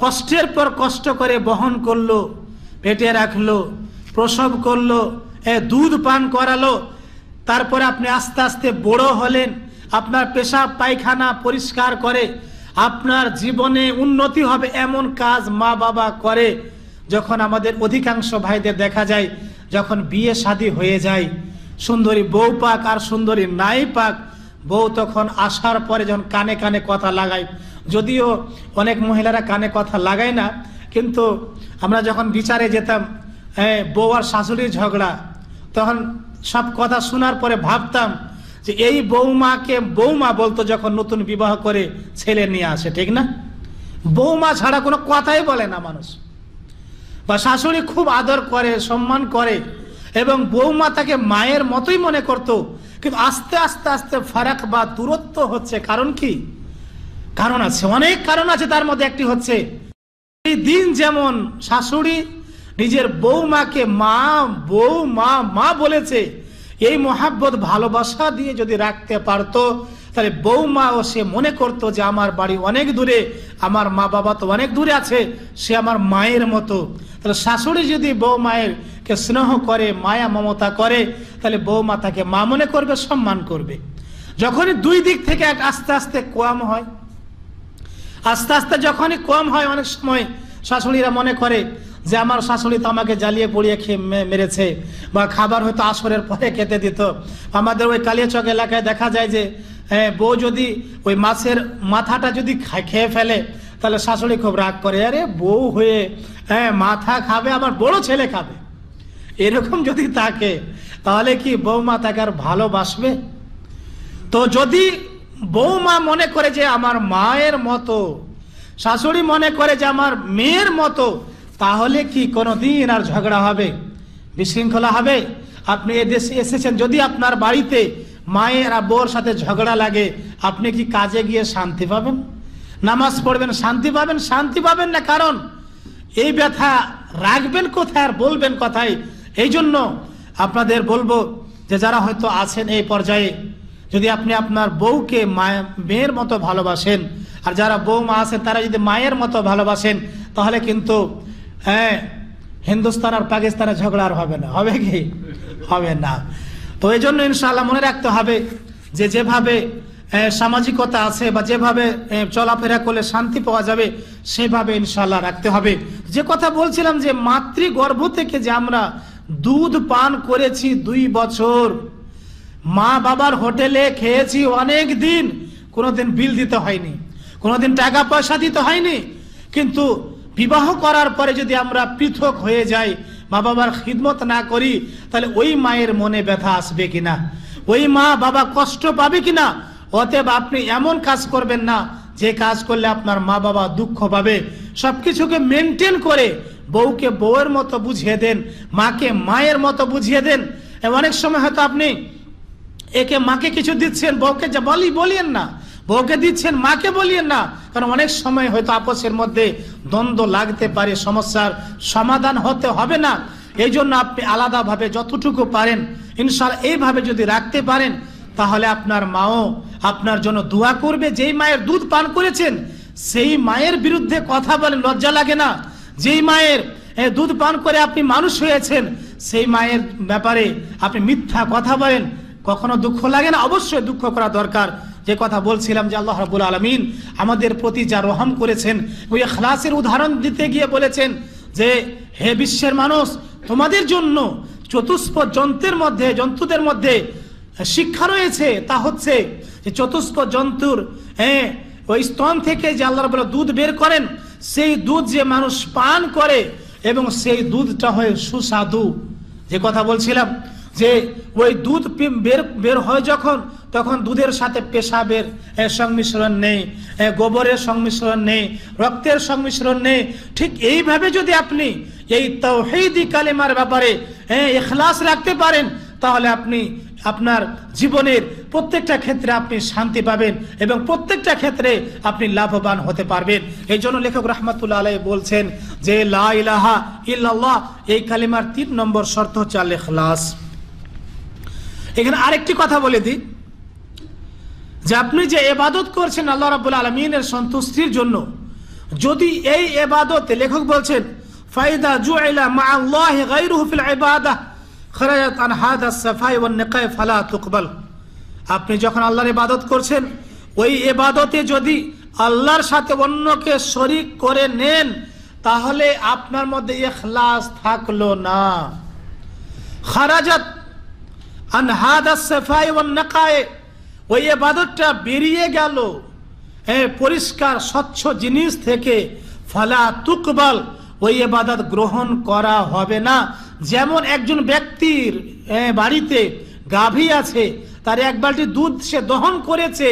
কষ্টের পর কষ্ট করে বহন করলো, পেটে রাখলো, প্রসব করলো, দুধ পান করালো। তারপরে আপনি আস্তে আস্তে বড় হলেন, আপনার পেশাব পায়খানা পরিষ্কার করে, আপনার জীবনে উন্নতি হবে এমন কাজ মা বাবা করে। যখন আমাদের অধিকাংশ ভাইদের দেখা যায়, যখন বিয়ে শাদী হয়ে যায়, সুন্দরী বউ পাক আর সুন্দরী নাই পাক, বউ তখন আসার পরে যখন কানে কানে কথা লাগায়, যদিও অনেক মহিলারা কানে কথা লাগায় না, কিন্তু আমরা যখন বিচারে যেতাম, বউ আর শাশুড়ির ঝগড়া, তখন সব কথা শোনার পরে ভাবতাম যে এই বৌমাকে বৌমা বলতো যখন নতুন বিবাহ করে ছেলে নিয়ে আসে, ঠিক না? বৌমা ছাড়া কোনো কথাই বলে না মানুষ। বা শাশুড়ি খুব আদর করে, সম্মান করে, এবং বৌমা তাকে মায়ের মতোই মনে করত। কিন্তু আস্তে আস্তে আস্তে ফারাক বা দূরত্ব হচ্ছে। কারণ কি? কারণ আছে, অনেক কারণ আছে। তার মধ্যে একটি হচ্ছে, এই দিন যেমন শাশুড়ি নিজের বৌমাকে মা, বউ, মা, মা বলেছে, এই মহাব্বত ভালোবাসা দিয়ে যদি রাখতে পারতো, তাহলে বৌমা ও সে মনে করতো যে আমার বাড়ি অনেক দূরে, আমার মা বাবা তো অনেক দূরে আছে, সে আমার মায়ের মতো। তাহলে শাশুড়ি যদি বউ মায়ের কে স্নেহ করে, মায়া মমতা করে, তাহলে বৌমা তাকে মা মনে করবে, সম্মান করবে। যখনই 2 দিক থেকে আস্তে আস্তে কম হয়, আস্তে আস্তে যখনই কম হয়, অনেক সময় শাশুড়িরা মনে করে যে আমার শাশুড়ি তো আমাকে জ্বালিয়ে পুড়িয়ে মেরেছে, বা খাবার হয়তো আসরের পরে খেতে দিত। আমাদের ওই কালিয়াচক এলাকায় দেখা যায় যে বউ যদি ওই মাছের মাথাটা যদি খেয়ে ফেলে, তাহলে শাশুড়ি খুব রাগ করে, আরে বউ হয়ে মাথা খাবে, আমার বড় ছেলে খাবে। এরকম যদি থাকে, তাহলে কি বৌমা তাকে আর ভালোবাসবে? তো যদি বৌমা মনে করে যে আমার মায়ের মতো, শাশুড়ি মনে করে যে আমার মেয়ের মতো, তাহলে কি কোনোদিন আর ঝগড়া হবে, বিশৃঙ্খলা হবে? আপনি এদেশে এসেছেন, যদি আপনার বাড়িতে মায়ের আর বউর সাথে ঝগড়া লাগে, আপনি কি কাজে গিয়ে শান্তি পাবেন? নামাজ পড়বেন শান্তি পাবেন? শান্তি পাবেন না। কারণ এই ব্যথা রাখবেন কোথায় আর বলবেন কোথায়? এই জন্য আপনাদের বলবো যে যারা হয়তো আছেন এই পর্যায়ে, যদি আপনি আপনার বউকে মেয়ের মতো ভালোবাসেন, আর যারা বৌমা আছেন তারা যদি মায়ের মতো ভালোবাসেন, তাহলে কিন্তু হিন্দুস্তান আর পাকিস্তানের ঝগড়া আর হবে না। হবে কি? হবে না। তো এই জন্য ইনশাআল্লাহ মনে রাখতে হবে যে যেভাবে সামাজিকতা আছে বা যেভাবে চলাফেরা করলে শান্তি পাওয়া যাবে, সেভাবে ইনশাআল্লাহ রাখতে হবে। যে কথা বলছিলাম যে মাতৃগর্ভ থেকে যে আমরা দুধ পান করেছি 2 বছর, মা বাবার হোটেলে খেয়েছি অনেক দিন, কোনোদিন বিল দিতে হয়নি, কোনোদিন টাকা পয়সা দিতে হয়নি। কিন্তু বিবাহ করার পরে যদি আমরা পৃথক হয়ে যাই, মা বাবার খিদমত না করি, তাহলে ওই মায়ের মনে ব্যথা আসবে কিনা, ওই মা বাবা কষ্ট পাবে কিনা? অতএব আপনি এমন কাজ করবেন না যে কাজ করলে আপনার মা বাবা দুঃখ পাবে। সবকিছুকে মেনটেন করে বউকে বউয়ের মতো বুঝিয়ে দেন, মাকে মায়ের মতো বুঝিয়ে দেন। অনেক সময় হয়তো আপনি একে মাকে কিছু দিচ্ছেন, বউকে যা বলিয়েন না, বউকে দিচ্ছেন মাকে বলিয়েন না। কারণ অনেক সময় হয়তো আপসের মধ্যে দ্বন্দ্ব লাগতে পারে, সমস্যার সমাধান হতে হবে না। এই জন্য আপনি আলাদাভাবে যতটুকু পারেন ইনশাআল্লাহ এইভাবে যদি রাখতে পারেন, তাহলে আপনার মাও আপনার জন্য দোয়া করবে। যেই মায়ের দুধ পান করেছেন সেই মায়ের বিরুদ্ধে কথা বলেন, লজ্জা লাগে না? যেই মায়ের দুধ পান করে আপনি মানুষ হয়েছেন, সেই মায়ের ব্যাপারে আপনি মিথ্যা কথা বলেন, কখনো দুঃখ লাগে না? অবশ্যই দুঃখ করা দরকার। যে কথা বলছিলাম যে আল্লাহ রাব্বুল আলামিন আমাদের প্রতি যা রহম করেছেন, ওই ইখলাসের উদাহরণ দিতে গিয়ে বলেছেন যে হে বিশ্বের মানুষ, তোমাদের জন্য চতুষ্প জন্তুদের মধ্যে শিক্ষা রয়েছে। তা হচ্ছে যে চতুষ্প জন্তুর ওই স্তন থেকে যে আল্লাহ রাব্বুল দুধ বের করেন, সেই দুধ যে মানুষ পান করে এবং সেই দুধটা হয় সুস্বাদু। যে কথা বলছিলাম যে ওই দুধ বের হয় যখন, তখন দুধের সাথে পেশাবের সংমিশ্রণ নেই, গোবরের সংমিশ্রণ নেই, রক্তের সংমিশ্রণ নেই। ঠিক এইভাবে যদি আপনি এই তাওহীদি কালেমার ব্যাপারে ইখলাস রাখতে পারেন, তাহলে আপনি আপনার জীবনের প্রত্যেকটা ক্ষেত্রে আপনি শান্তি পাবেন এবং প্রত্যেকটা ক্ষেত্রে আপনি লাভবান হতে পারবেন। এই জন্য লেখক রাহমাতুল্লাহ আলাইহি বলছেন যে লা ইলাহা ইল্লাল্লাহ, এই কালেমার 3 নম্বর শর্ত হচ্ছে আল ইখলাস। এখানে আরেকটি কথা বলে দিই যে আপনি যে ইবাদত করছেন আল্লাহ রাব্বুল আলামিনের সন্তুষ্টির জন্য, যদি এই ইবাদতে, লেখক বলছেন ফাইদা জুইলা মা আল্লাহি গায়রুহু ফিল ইবাদাহ খারাজাত আন হাদা সাফাই ওয়ান নিকায় ফালা তুকবাল। আপনি যখন আল্লাহর ইবাদত করছেন, ওই ইবাদতে যদি আল্লাহর সাথে অন্যকে শরীক করে নেন, তাহলে আপনার মধ্যে ইখলাস থাকলো না। খারাজাত আন হাদা সাফাই ওয়ান নিকায়, ওই ইবাদতটা বেরিয়ে গেল পরিষ্কার স্বচ্ছ জিনিস থেকে, ফালা তুকবাল, ওই ইবাদত গ্রহণ করা হবে না। যেমন একজন ব্যক্তির বাড়িতে গাভী আছে, তার 1 বালতি দুধ সে দহন করেছে,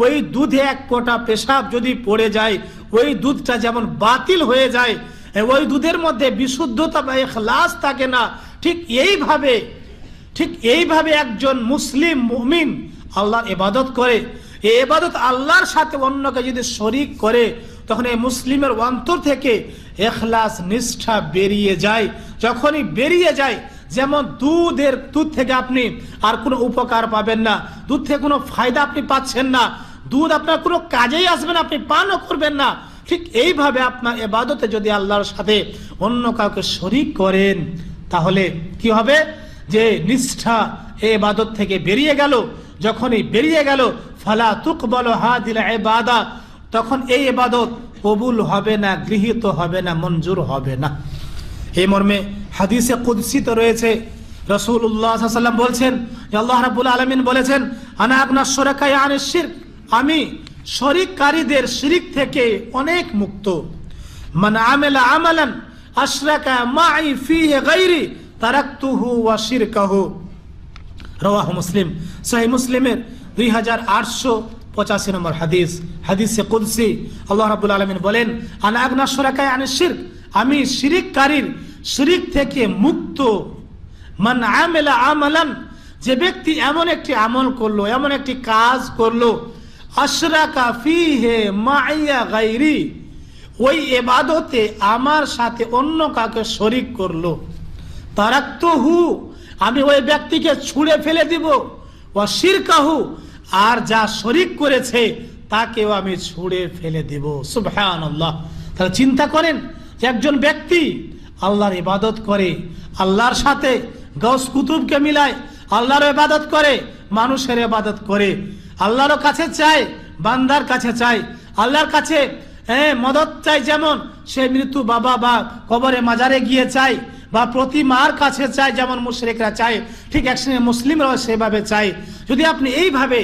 ওই দুধে 1 ফোঁটা পেশাব যদি পড়ে যায়, ওই দুধটা যেমন বাতিল হয়ে যায়, ওই দুধের মধ্যে বিশুদ্ধতা বা ইখলাস থাকে না। ঠিক এইভাবে একজন মুসলিম মুমিন আল্লাহর ইবাদত করে, এই ইবাদত আল্লাহর সাথে অন্যকে যদি শরীক করে, তখন এই মুসলিমের অন্তর থেকে ইখলাস নিষ্ঠা বেরিয়ে যায়। যখনই বেরিয়ে যায়, যেমন দুধ থেকে আপনি আর কোনো উপকার পাবেন না, দুধ থেকে কোনো ফায়দা আপনি পাচ্ছেন না, দুধ আপনার কোনো কাজেই আসবে না, আপনি পানও করবেন না। ঠিক এইভাবে আপনার ইবাদতে যদি আল্লাহর সাথে অন্য কাউকে শরীক করেন, তাহলে কি হবে? যে নিষ্ঠা এই ইবাদত থেকে বেরিয়ে গেল। যখনই বেরিয়ে গেল, ফালা তুকবালু হাদিল ইবাদা, তখন এই ইবাদত কবুল হবে না, গৃহীত হবে না, মঞ্জুর হবে না। এই মর্মে হাদিসে কুদসিতে রয়েছে, রাসূলুল্লাহ সাল্লাল্লাহু আলাইহি ওয়াসাল্লাম বলছেন যে আল্লাহ রাব্বুল আলামিন বলেছেন, আনা আগনা শুরাকায়ে আনিশ শিরক, আমি শরীককারীদের শিরক থেকে অনেক মুক্ত। মান আমিলা আমালান আশরাকা মাই ফিহি গায়রি তারাকতুহু ওয়া শিরকাহু, রাওয়াহু মুসলিম। সহিহ মুসলিমের 2885 নম্বর হাদিস, হাদিসে কুদসি। আল্লাহ রাব্বুল আলামিন বলেন, আনা আগনা শুরাকা আনিশ শিরক, আমি শিরিককারীর শিরিক থেকে মুক্ত। মান আমিলা আমালান, যে ব্যক্তি এমন একটি আমল করলো, এমন একটি কাজ করলো, আশরাকা ফিহি মাইয়া গায়রি, ওই ইবাদতে আমার সাথে অন্য কাউকে শরীক করলো, তারাকতুহু, আমি ওই ব্যক্তিকে ছুঁড়ে ফেলে দিব, ওয়া শিরকাহু, আর যা শরীক করেছে তাকেও আমি ছুঁড়ে ফেলে দিব। সুবহানাল্লাহ। তাহলে চিন্তা করেন যে একজন ব্যক্তি আল্লাহর ইবাদত করে, আল্লাহর সাথে গাউস কুতুবকে মিলায়, আল্লাহর ইবাদত করে, মানুষের ইবাদত করে, আল্লাহর কাছে চায়, বান্দার কাছে চায়, আল্লাহর কাছে মদত চাই, যেমন সে মৃত্যু বাবা বা কবরে মাজারে গিয়ে চায়, বা প্রতিমার কাছে চায় যেমন মুশরিকরা চায়, ঠিক একসঙ্গে মুসলিমরাও সেভাবে চায়। যদি আপনি এইভাবে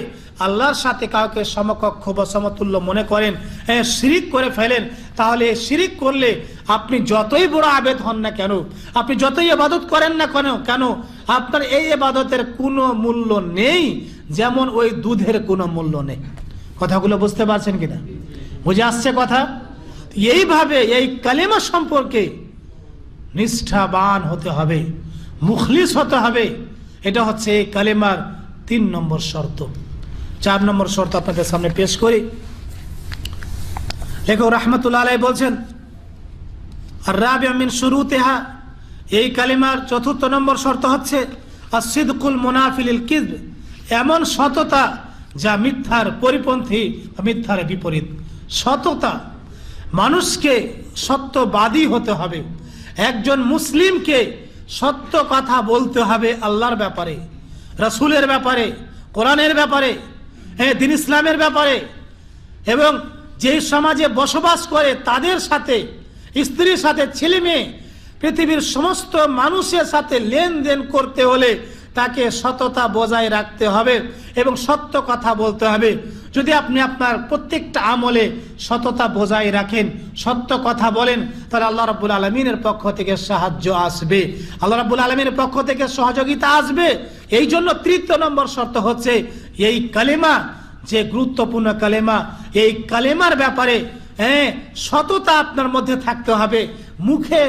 আল্লাহর সাথে কাউকে সমকক্ষ বা সমতুল্য মনে করেন, শিরিক করে ফেলেন, তাহলে শিরিক করলে আপনি যতই বড় আবেদ হন না কেন, আপনি যতই ইবাদত করেন না কেন, আপনার এই ইবাদতের কোনো মূল্য নেই, যেমন ওই দুধের কোনো মূল্য নেই। কথাগুলো বুঝতে পারছেন কিনা? বুঝে আসছে কথা? এইভাবে এই কালেমা সম্পর্কে নিষ্ঠাবান হতে হবে, মুখলিস হতে হবে। এটা হচ্ছে এই কালেমার 3 নম্বর শর্ত। 4 নম্বর শর্ত আপনাদের সামনে পেশ করি। লেখক রাহমাতুল্লাহ আলাইহি বলছেন, আর রাবিউ মিন শুরুতিহা, এই কালেমার 4র্থ নম্বর শর্ত হচ্ছে আসিদকুল মুনাফিলিল কিযব, এমন সততা যা মিথ্যার পরিপন্থী, মিথ্যার বিপরীত। সততা, মানুষকে সত্যবাদী হতে হবে। একজন মুসলিমকে সত্য কথা বলতে হবে আল্লাহর ব্যাপারে, রাসূলের ব্যাপারে, কোরআনের ব্যাপারে, দ্বীন ইসলামের ব্যাপারে, এবং যে সমাজে বসবাস করে তাদের সাথে, স্ত্রীর সাথে, ছেলে মেয়ে, পৃথিবীর সমস্ত মানুষের সাথে লেনদেন করতে হলে তাকে সততা বজায় রাখতে হবে এবং সত্য কথা বলতে হবে। যদি আপনি আপনার প্রত্যেকটা আমলে সততা বজায় রাখেন, সত্য কথা বলেন, তাহলে আল্লাহ রাব্বুল আলামিনের পক্ষ থেকে সাহায্য আসবে, আল্লাহ রাব্বুল আলামিনের পক্ষ থেকে সহযোগিতা আসবে। এই জন্য 3য় নম্বর শর্ত হচ্ছে এই কালেমা, যে গুরুত্বপূর্ণ কালেমা, এই কালেমার ব্যাপারে সততা আপনার মধ্যে থাকতে হবে। মুখে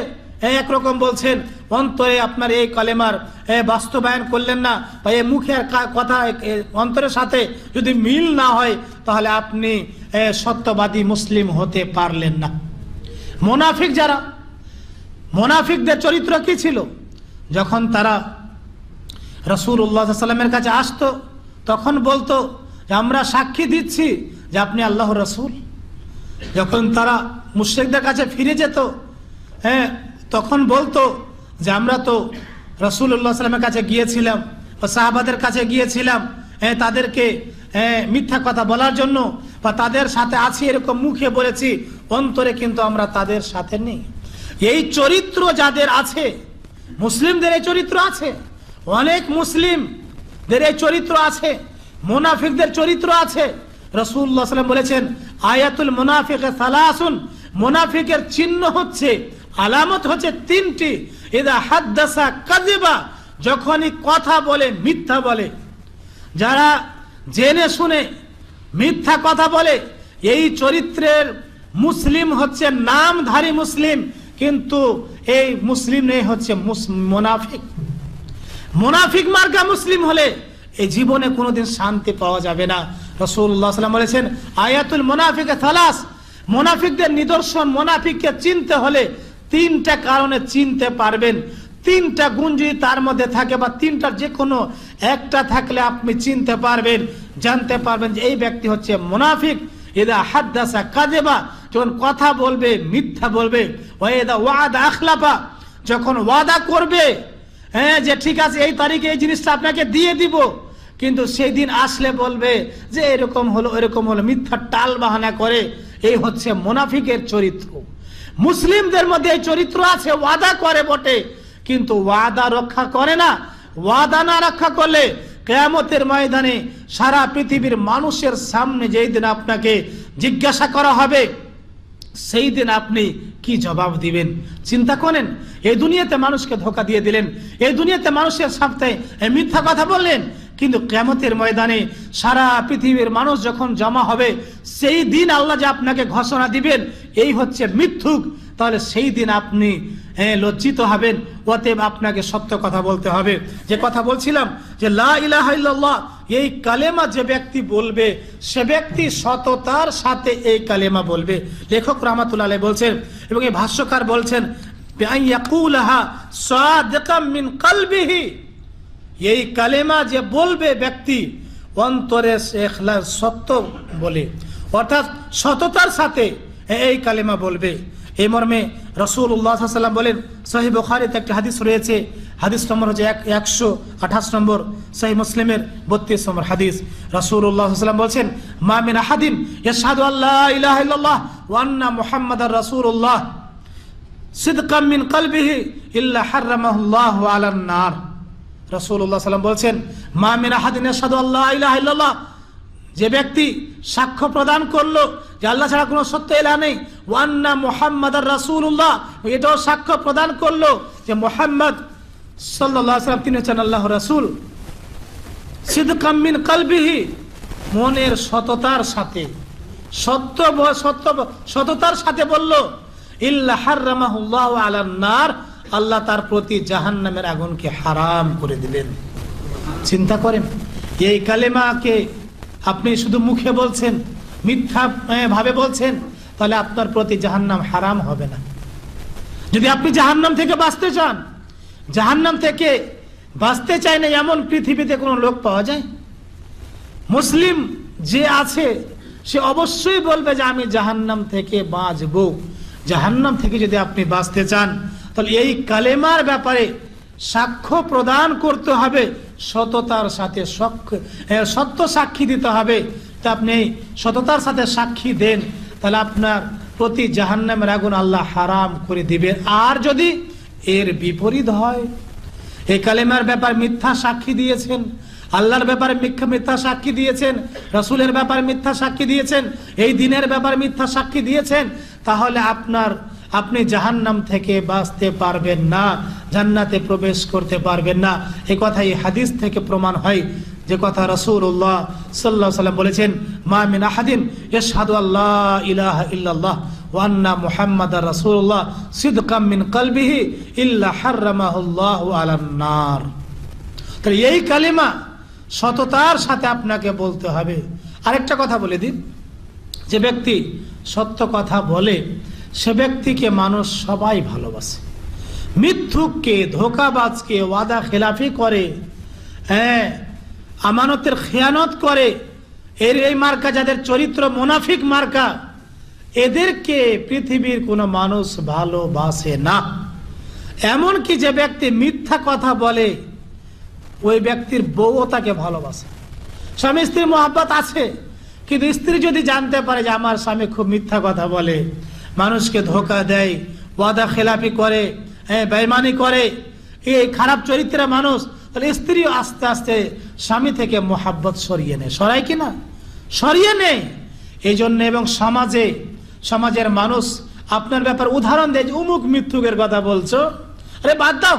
একরকম বলছেন, অন্তরে আপনার এই কালেমার বাস্তবায়ন করলেন না, বা এই মুখের কথা অন্তরের সাথে যদি মিল না হয়, তাহলে আপনি সত্যবাদী মুসলিম হতে পারলেন না। মুনাফিক যারা, মুনাফিকদের চরিত্র কি ছিল? যখন তারা রাসূলুল্লাহ সাল্লাল্লাহু আলাইহি ওয়াসাল্লামের কাছে আসতো, তখন বলতো যে আমরা সাক্ষী দিচ্ছি যে আপনি আল্লাহর রাসূল। যখন তারা মুশরিকদের কাছে ফিরে যেত, তখন বলতো যে আমরা তো রাসূলুল্লাহ সাল্লাল্লাহু আলাইহি ওয়াসাল্লামের কাছে গিয়েছিলাম, বা সাহাবাদের কাছে গিয়েছিলাম তাদেরকে মিথ্যা কথা বলার জন্য, বা তাদের সাথে আছি এরকম মুখে বলেছি, অন্তরে কিন্তু আমরা তাদের সাথে নেই। এই চরিত্র যাদের আছে, মুসলিমদের এই চরিত্র আছে, অনেক মুসলিমদের এই চরিত্র আছে, মুনাফিকদের চরিত্র আছে। রাসূলুল্লাহ সাল্লাল্লাহু আলাইহি ওয়াসাল্লাম বলেছেন, আয়াতুল মুনাফিকি সালাসুন, মুনাফিকের চিহ্ন হচ্ছে, আলামত হচ্ছে 3টি। ইদা হাদ্দাসা কাযিবা, যখনই কথা বলে মিথ্যা বলে। যারা জেনে শুনে মিথ্যা কথা বলে, এই চরিত্রের মুসলিম হচ্ছে নামধারী মুসলিম, কিন্তু এই মুসলিম নেই, হচ্ছে মুনাফিক। মুনাফিক মার্কা মুসলিম হলে এই জীবনে কোনোদিন শান্তি পাওয়া যাবে না। রাসূলুল্লাহ সাল্লাল্লাহু আলাইহি ওয়াসাল্লাম বলেছেন, আয়াতুল মুনাফিকি সালাস, মুনাফিকদের নিদর্শন, মুনাফিককে চিনতে হলে 3টা কারণে চিনতে পারবেন। 3টা গুণ যদি তার মধ্যে থাকে, বা 3টার যে কোনো একটা থাকলে আপনি চিনতে পারবেন, জানতে পারবেন যে এই ব্যক্তি হচ্ছে মুনাফিক। ইদা হাদ্দাসা কাযিবা, যখন কথা বলবে মিথ্যা বলবে। ওয়া ইদা ওয়াদা আখলাফা, যখন ওয়াদা করবে, যে ঠিক আছে এই তারিখে এই জিনিসটা আপনাকে দিয়ে দিব, কিন্তু সেই দিন আসলে বলবে যে এরকম হলো, এরকম হলো, মিথ্যা টাল বাহানা করে। এই হচ্ছে মুনাফিকের চরিত্র। মুসলিমদের মধ্যে এই চরিত্র আছে, ওয়াদা করে বটে, কিন্তু ওয়াদা রক্ষা করে না। ওয়াদা না রক্ষা করলে কিয়ামতের ময়দানে সারা পৃথিবীর মানুষের সামনে যেই দিন আপনাকে জিজ্ঞাসা করা হবে, সেই দিন আপনি কি জবাব দিবেন? চিন্তা করেন, এই দুনিয়াতে মানুষকে ধোঁকা দিয়ে দিলেন, এই দুনিয়াতে মানুষের সাথে মিথ্যা কথা বললেন, কিন্তু কিয়ামতের ময়দানে সারা পৃথিবীর মানুষ যখন জমা হবে, সেই দিন আল্লাহ যে আপনাকে ঘোষণা দিবেন এই হচ্ছে মিথ্যুক, তাহলে সেই দিন আপনি লজ্জিত হবেন। অতএব আপনাকে সত্য কথা বলতে হবে। যে কথা বলছিলাম যে লা ইলাহা ইল্লাল্লাহ, এই কালেমা যে ব্যক্তি বলবে সে ব্যক্তি সততার সাথে এই কালেমা বলবে। লেখক রাহমাতুল্লাহ আলাইহি বলছেন এবং এই ভাষ্যকার বলছেন বিআন ইয়াকুলাহা সাদিকাম মিন কলবিহি, এই কালেমা যে বলবে ব্যক্তি অন্তরে ইখলাস সত্য বলে, অর্থাৎ সততার সাথে এই কালেমা বলবে। এই মর্মে রাসূলুল্লাহ সাল্লাল্লাহু আলাইহি ওয়াসাল্লাম বলেন, সহিহ বুখারীতে একটা হাদিস রয়েছে, হাদিস নম্বর হচ্ছে 128 নম্বর, সহিহ মুসলিমের 32 নম্বর হাদিস। রাসূলুল্লাহ সাল্লাল্লাহু আলাইহি ওয়াসাল্লাম বলছেন, মা মিন আহাদিন ইয়াশহাদু আল্লা ইলাহা ইল্লাল্লাহ ওয়া আন্না মুহাম্মাদার রাসূলুল্লাহ সিদকাম মিন কলবিহি ইল্লা হারামাহুল্লাহু আলান নার। রাসূলুল্লাহ সাল্লাল্লাহু আলাইহি ওয়াসাল্লাম বলছেন, মা মিন আহাদিন ইয়াশহাদু আল্লা ইলাহা ইল্লাল্লাহ, যে ব্যক্তি সাক্ষ্য প্রদান করলো যে আল্লাহ ছাড়া কোনো সত্য ইলাহ নেই, ওয়া আন্না মুহাম্মাদার রাসূলুল্লাহ, এটাও সাক্ষ্য প্রদান করলো যে মুহাম্মদ সাল্লাল্লাহু আলাইহি ওয়াসাল্লাম তিনি হচ্ছেন আল্লাহর রাসূল, সিদকাম মিন কলবিহি, মনের সততার সাথে, সততার সাথে বলল, ইল্লা হারামাহুল্লাহু আলান নার, আল্লাহ তার প্রতি জাহান্নামের আগুনকে হারাম করে দিবেন। চিন্তা করেন, এই কালেমাকে আপনি শুধু মুখে বলছেন, মিথ্যা ভাবে বলছেন, তাহলে আপনার প্রতি জাহান্নাম হারাম হবে না। যদি আপনি জাহান্নাম থেকে বাঁচতে চান, জাহান্নাম থেকে বাঁচতে চায় না এমন পৃথিবীতে কোনো লোক পাওয়া যায়? মুসলিম যে আছে সে অবশ্যই বলবে যে আমি জাহান্নাম থেকে বাঁচবো। জাহান্নাম থেকে যদি আপনি বাঁচতে চান, তাহলে এই কালেমার ব্যাপারে সাক্ষ্য প্রদান করতে হবে, সততার সাথে সত্য সাক্ষী দিতে হবে। তা আপনি সততার সাথে সাক্ষী দেন, তাহলে আপনার প্রতি জাহান্নামের আগুন আল্লাহ হারাম করে দিবেন। আর যদি এর বিপরীত হয়, এই কালেমার ব্যাপার মিথ্যা সাক্ষী দিয়েছেন, আল্লাহর ব্যাপারে মিথ্যা সাক্ষী দিয়েছেন, রাসূলের ব্যাপারে মিথ্যা সাক্ষী দিয়েছেন, এই দিনের ব্যাপারে মিথ্যা সাক্ষী দিয়েছেন, তাহলে আপনি জাহান্নাম থেকে বাঁচতে পারবেন না, জান্নাতে প্রবেশ করতে পারবেন না। এই কথা এই হাদিস থেকে প্রমাণ হয়, যে কথা রাসূলুল্লাহ সাল্লাল্লাহু আলাইহি ওয়াসাল্লাম বলেছেন, মা মিন আহাদিন ইয়াশহাদু আল্লা ইলাহা ইল্লাল্লাহ ওয়া আন্না মুহাম্মাদার রাসূলুল্লাহ সিদকাম মিন কলবিহি ইল্লা হারামাহুল্লাহু আলান নার। তাহলে এই কালেমা সততার সাথে আপনাকে বলতে হবে। আরেকটা কথা বলে দিন, যে ব্যক্তি সত্য কথা বলে সে ব্যক্তিকে মানুষ সবাই ভালোবাসে। মিথ্যুককে, ধোঁকাবাজকে, ওয়াদা খেলাফি করে, আমানতের খেয়ানত করে, এই মার্কা যাদের চরিত্র মুনাফিক মার্কা, এদেরকে পৃথিবীর কোনো মানুষ ভালোবাসে না। এমনকি যে ব্যক্তি মিথ্যা কথা বলে ওই ব্যক্তির বউ তাকে ভালোবাসে। স্বামী স্ত্রীর মহব্বত আছে, কিন্তু স্ত্রী যদি জানতে পারে যে আমার স্বামী খুব মিথ্যা কথা বলে, মানুষকে ধোঁকা দেয়, ওয়াদা খেলাপি করে, বেঈমানি করে, এই খারাপ চরিত্রের মানুষ, তাহলে স্ত্রীও আস্তে আস্তে স্বামী থেকে মহব্বত সরিয়ে নেয়। সরাই কিনা? সরিয়ে নেয়। এই জন্য এবং সমাজের মানুষ আপনার ব্যাপার উদাহরণ দেয়, যে অমুক মিথ্যুকের কথা বলছো, আরে বাদ দাও,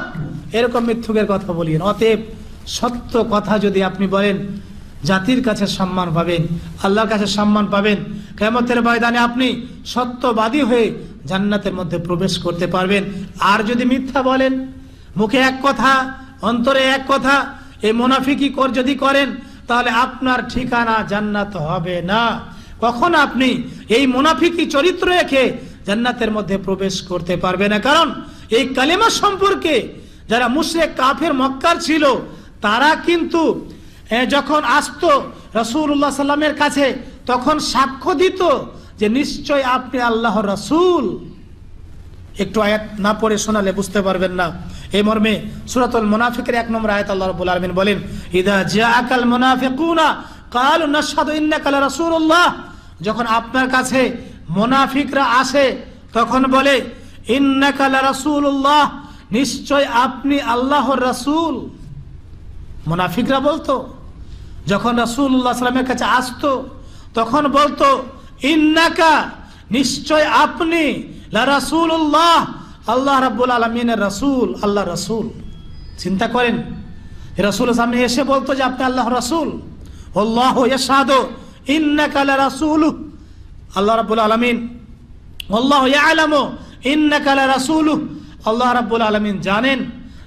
এরকম মিথ্যুকের কথা বলিয়েন। অতএব সত্য কথা যদি আপনি বলেন, জাতির কাছে সম্মান পাবেন, আল্লাহর কাছে সম্মান পাবেন, কিয়ামতের ময়দানে আপনি সত্যবাদী হয়ে জান্নাতের মধ্যে প্রবেশ করতে পারবেন। আর যদি মিথ্যা বলেন, মুখে এক কথা অন্তরে এক কথা, এই মুনাফিকি যদি করেন, তাহলে আপনার ঠিকানা জান্নাত হবে না। কখন আপনি এই মুনাফিকি চরিত্র রেখে জান্নাতের মধ্যে প্রবেশ করতে পারবে না। কারণ এই কালেমা সম্পর্কে যারা মুশরিক কাফের মক্কার ছিল, তারা কিন্তু যখন আসতো রাসূলুল্লাহ সাল্লামের কাছে, তখন সাক্ষ্য দিত যে নিশ্চয় আপনি আল্লাহর রাসূল। একটু আয়াত না পড়ে শোনালে বুঝতে পারবেন না। এই মর্মে সূরাতুল মুনাফিকের 1 নম্বর আয়াত আল্লাহ রাব্বুল আলামিন বলেন, ইযা জাআকাল মুনাফিকুনা ক্বালু নাশহাদু ইন্নাকা লারাসূলুল্লাহ, যখন আপনার কাছে মুনাফিকরা আসে তখন বলে ইন্নাকা লারাসূলুল্লাহ, নিশ্চয় আপনি আল্লাহর রাসূল। মুনাফিকরা বলতো, যখন রাসূলুল্লাহ সাল্লাল্লাহু আলাইহি ওয়াসাল্লামের কাছে আসতো তখন বলতো ইন্নাকা, নিশ্চয় আপনি, লারাসূলুল্লাহ, আল্লাহ রাব্বুল আলামিনের রাসূল, আল্লাহ রাসূল। চিন্তা করেন, রাসূলের সামনে এসে বলতো যে আপনি আল্লাহর রাসূল, আল্লাহু ইয়াশহাদু ইন্নাকা লারাসূলুহু, আল্লাহ রাব্বুল আলামিন, আল্লাহু ইয়ালামু ইন্নাকা লারাসূলুহু, আল্লাহ রাব্বুল আলামিন জানেন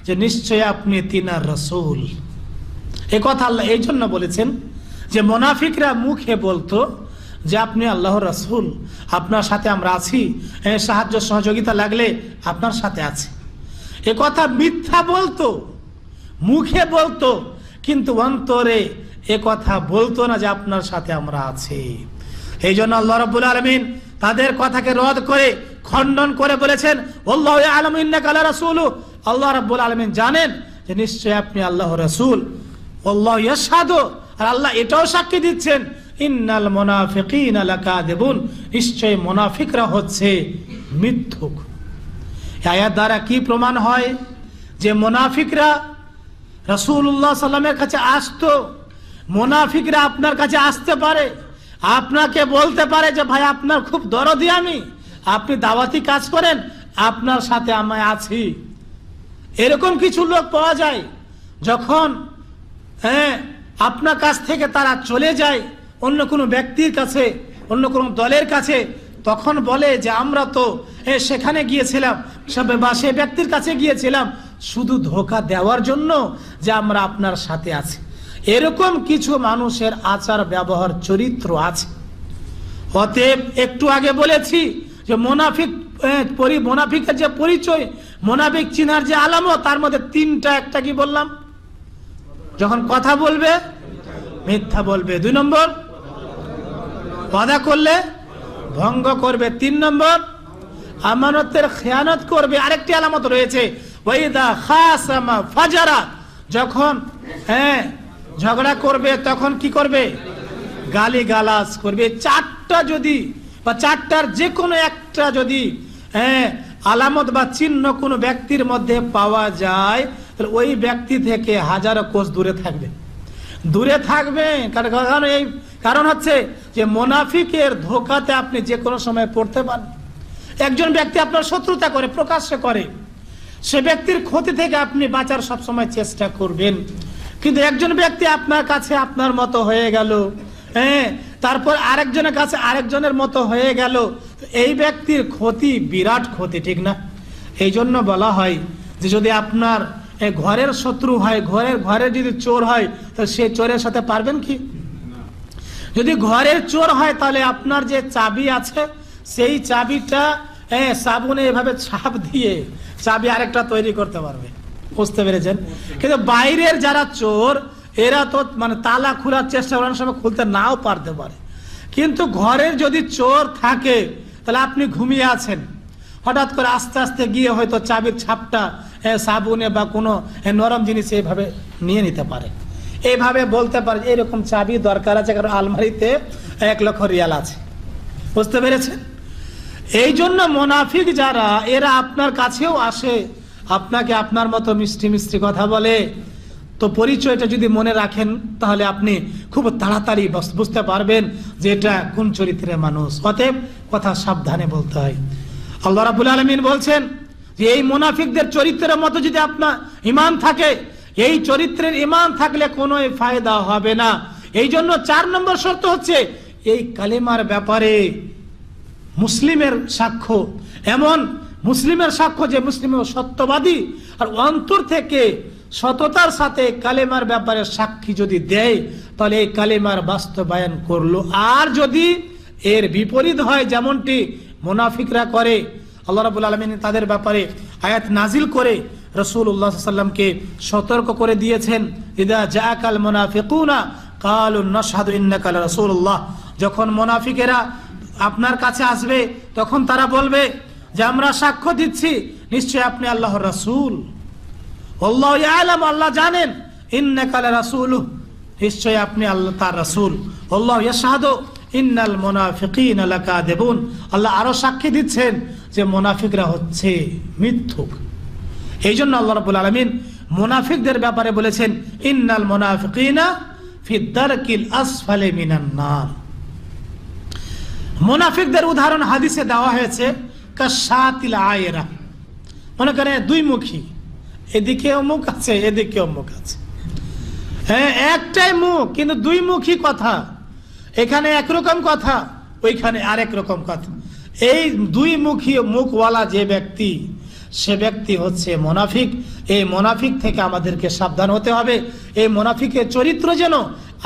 যে নিশ্চয় আপনি তিনার রাসূল। এই কথা আল্লাহ এই জন্য বলেছেন যে মুনাফিকরা মুখে বলতো যে আপনি আল্লাহর রাসূল, আপনার সাথে আমরা আছি, সাহায্য সহযোগিতা লাগলে আপনার সাথে আছি। এ কথা মিথ্যা বলতো, মুখে বলতো, কিন্তু অন্তরে এ কথা বলতো না যে আপনার সাথে আমরা আছি। এই জন্য আল্লাহ রাব্বুল আলামিন তাদের কথাকে রদ করে, খণ্ডন করে বলেছেন আল্লাহু ইয়ালামু ইন্নাকা লারাসূলুহু, আল্লাহ রাব্বুল আলামিন জানেন যে নিশ্চয় আপনি আল্লাহর রাসূল। আল্লাহু ইয়াশহাদু, আর আল্লাহ এটাও সাক্ষী দিচ্ছেন ইন্নাল মুনাফিকিনা লাকাযিবুন, নিশ্চয় মুনাফিকরা হচ্ছে মিথ্যুক। আয়াত দ্বারা কি প্রমাণ হয় যে মুনাফিকরা রাসূলুল্লাহ সাল্লাল্লাহু আলাইহি ওয়াসাল্লামের কাছে আসতো? মুনাফিকরা আপনার কাছে আসতে পারে, আপনাকে বলতে পারে যে ভাই আপনার খুব দরদি আমি, আপনি দাওয়াতি কাজ করেন, আপনার সাথে আমি আছি। এরকম কিছু লোক পাওয়া যায় যখন আপনার কাছ থেকে তারা চলে যায় অন্য কোনো ব্যক্তির কাছে, অন্য কোনো দলের কাছে, তখন বলে যে আমরা তো সেখানে গিয়েছিলাম বা সে ব্যক্তির কাছে গিয়েছিলাম শুধু ধোঁকা দেওয়ার জন্য যে আমরা আপনার সাথে আছি। এরকম কিছু মানুষের আচার ব্যবহার চরিত্র আছে। অতএব একটু আগে বলেছি যে মুনাফিকের যে পরিচয়, মুনাফিক চিনার যে আলামত, তার মধ্যে তিনটা। একটা কি বললাম? যখন কথা বলবে মিথ্যা বলবে। 2 নম্বর, ওয়াদা করলে ভঙ্গ করবে। 3 নম্বর, আমানতের খেয়ানত করবে। আরেকটি আলামত রয়েছে ওয়াইদা খাসামা ফাজারা, যখন ঝগড়া করবে তখন কি করবে? গালিগালাজ করবে। 4টা যদি বা 4টার যে কোনো একটা যদি আলামত বা চিহ্ন কোনো ব্যক্তির মধ্যে পাওয়া যায়, তাহলে ওই ব্যক্তি থেকে হাজারো কোষ দূরে থাকবে, দূরে থাকবে। কারণ হচ্ছে যে মুনাফিকের ধোঁকাতে আপনি যে কোনো সময় পড়তে পারেন। একজন ব্যক্তি আপনার শত্রুতা করে, প্রকাশ্যে করে, সে ব্যক্তির ক্ষতি থেকে আপনি বাঁচার সবসময় চেষ্টা করবেন। কিন্তু একজন ব্যক্তি আপনার কাছে আপনার মতো হয়ে গেল, তারপর আরেকজনের কাছে আরেকজনের মতো হয়ে গেল, এই ব্যক্তির ক্ষতি বিরাট ক্ষতি, ঠিক না? এই জন্য বলা হয় যে যদি আপনার ঘরের শত্রু হয়, ঘরের যদি চোর হয়, তাহলে সেই চোরের সাথে পারবেন কি? যদি ঘরের চোর হয় তাহলে আপনার যে চাবি আছে সেই চাবিটা সাবুনে এভাবে ছাপ দিয়ে চাবি আরেকটা তৈরি করতে পারবে, বুঝতে পেরেছেন? কিন্তু বাইরের যারা চোর এরা তো মানে তালা খোলার চেষ্টা করার সময় খুলতে নাও পারতে পারে। কিন্তু ঘরের যদি চোর থাকে তাহলে আপনি ঘুমিয়ে আছেন, হঠাৎ করে আস্তে আস্তে গিয়ে হয়তো চাবির ছাপটা সাবুনে বা কোনো নরম জিনিস এইভাবে নিয়ে নিতে পারে। এইভাবে বলতে পারে এরকম চাবি দরকার আছে, কারণ আলমারিতে 1 লক্ষ রিয়াল আছে, বুঝতে পেরেছেন? এই জন্য মুনাফিক যারা, এরা আপনার কাছেও আসে, আপনাকে আপনার মতো মিষ্টি মিষ্টি কথা বলে। তো পরিচয়টা যদি মনে রাখেন তাহলে আপনি খুব তাড়াতাড়ি বুঝতে পারবেন যে এটা কোন চরিত্রের মানুষ। অতএব কথা সাবধানে বলতে হয়। আল্লাহ রাব্বুল আলামিন বলছেন যে এই মুনাফিকদের চরিত্রের মতো যদি আপনার ঈমান থাকে, এই চরিত্রের ঈমান থাকলে কোনো ফায়দা হবে না। এই জন্য 4 নম্বর শর্ত হচ্ছে এই কালেমার ব্যাপারে মুসলিমের সাক্ষ্য, এমন মুসলিমের সাক্ষ্য যে মুসলিম সত্যবাদী আর অন্তর থেকে সততার সাথে কালেমার ব্যাপারে সাক্ষী যদি দেয় তাহলে এই কালেমার বাস্তবায়ন করলো। আর যদি এর বিপরীত হয়, যেমনটি মুনাফিকরা করে, আল্লাহ রাব্বুল আলামিন তাদের ব্যাপারে আয়াত নাজিল করে রাসূলুল্লাহ সাল্লাল্লাহু আলাইহি ওয়াসাল্লামকে সতর্ক করে দিয়েছেন, ইদা জাআকাল মুনাফিকুনা ক্বালু নাশহাদু ইন্নাকা লারাসূলুল্লাহ, যখন মুনাফিকেরা আপনার কাছে আসবে তখন তারা বলবে যে আমরা সাক্ষ্য দিচ্ছি নিশ্চয় আপনি আল্লাহর রাসূল। আল্লাহু ইয়ালামু, আল্লাহ জানেন, ইন্নাকা লারাসূলুহু, নিশ্চয় আপনি আল্লাহ তার রাসূল। আল্লাহু ইয়াশহাদু ইন্নাল মুনাফিকিনা লাকাযিবুন, আল্লাহ আরো সাক্ষী দিচ্ছেন যে মুনাফিকরা হচ্ছে মিথ্যুক। এই জন্য আল্লাহ রাব্বুল আলামিন মুনাফিকদের ব্যাপারে বলেছেন ইন্নাল মুনাফিকিনা ফি দারকিল আসফালি মিনান নার। মুনাফিকদের উদাহরণ হাদিসে দেওয়া হয়েছে কাশাতিল আয়রা, মনে করেন 2 মুখী, এদিকেও মুখ আছে এদিকেও মুখ আছে। হ্যাঁ, একটাই মুখ কিন্তু দুই মুখী কথা। এখানে একরকম কথা, ওইখানে আরেক রকম কথা। এই দুই মুখী মুখওয়ালা যে ব্যক্তি, সে ব্যক্তি হচ্ছে মুনাফিক। এই মুনাফিক থেকে আমাদেরকে সাবধান হতে হবে। এই মুনাফিকের চরিত্র যেন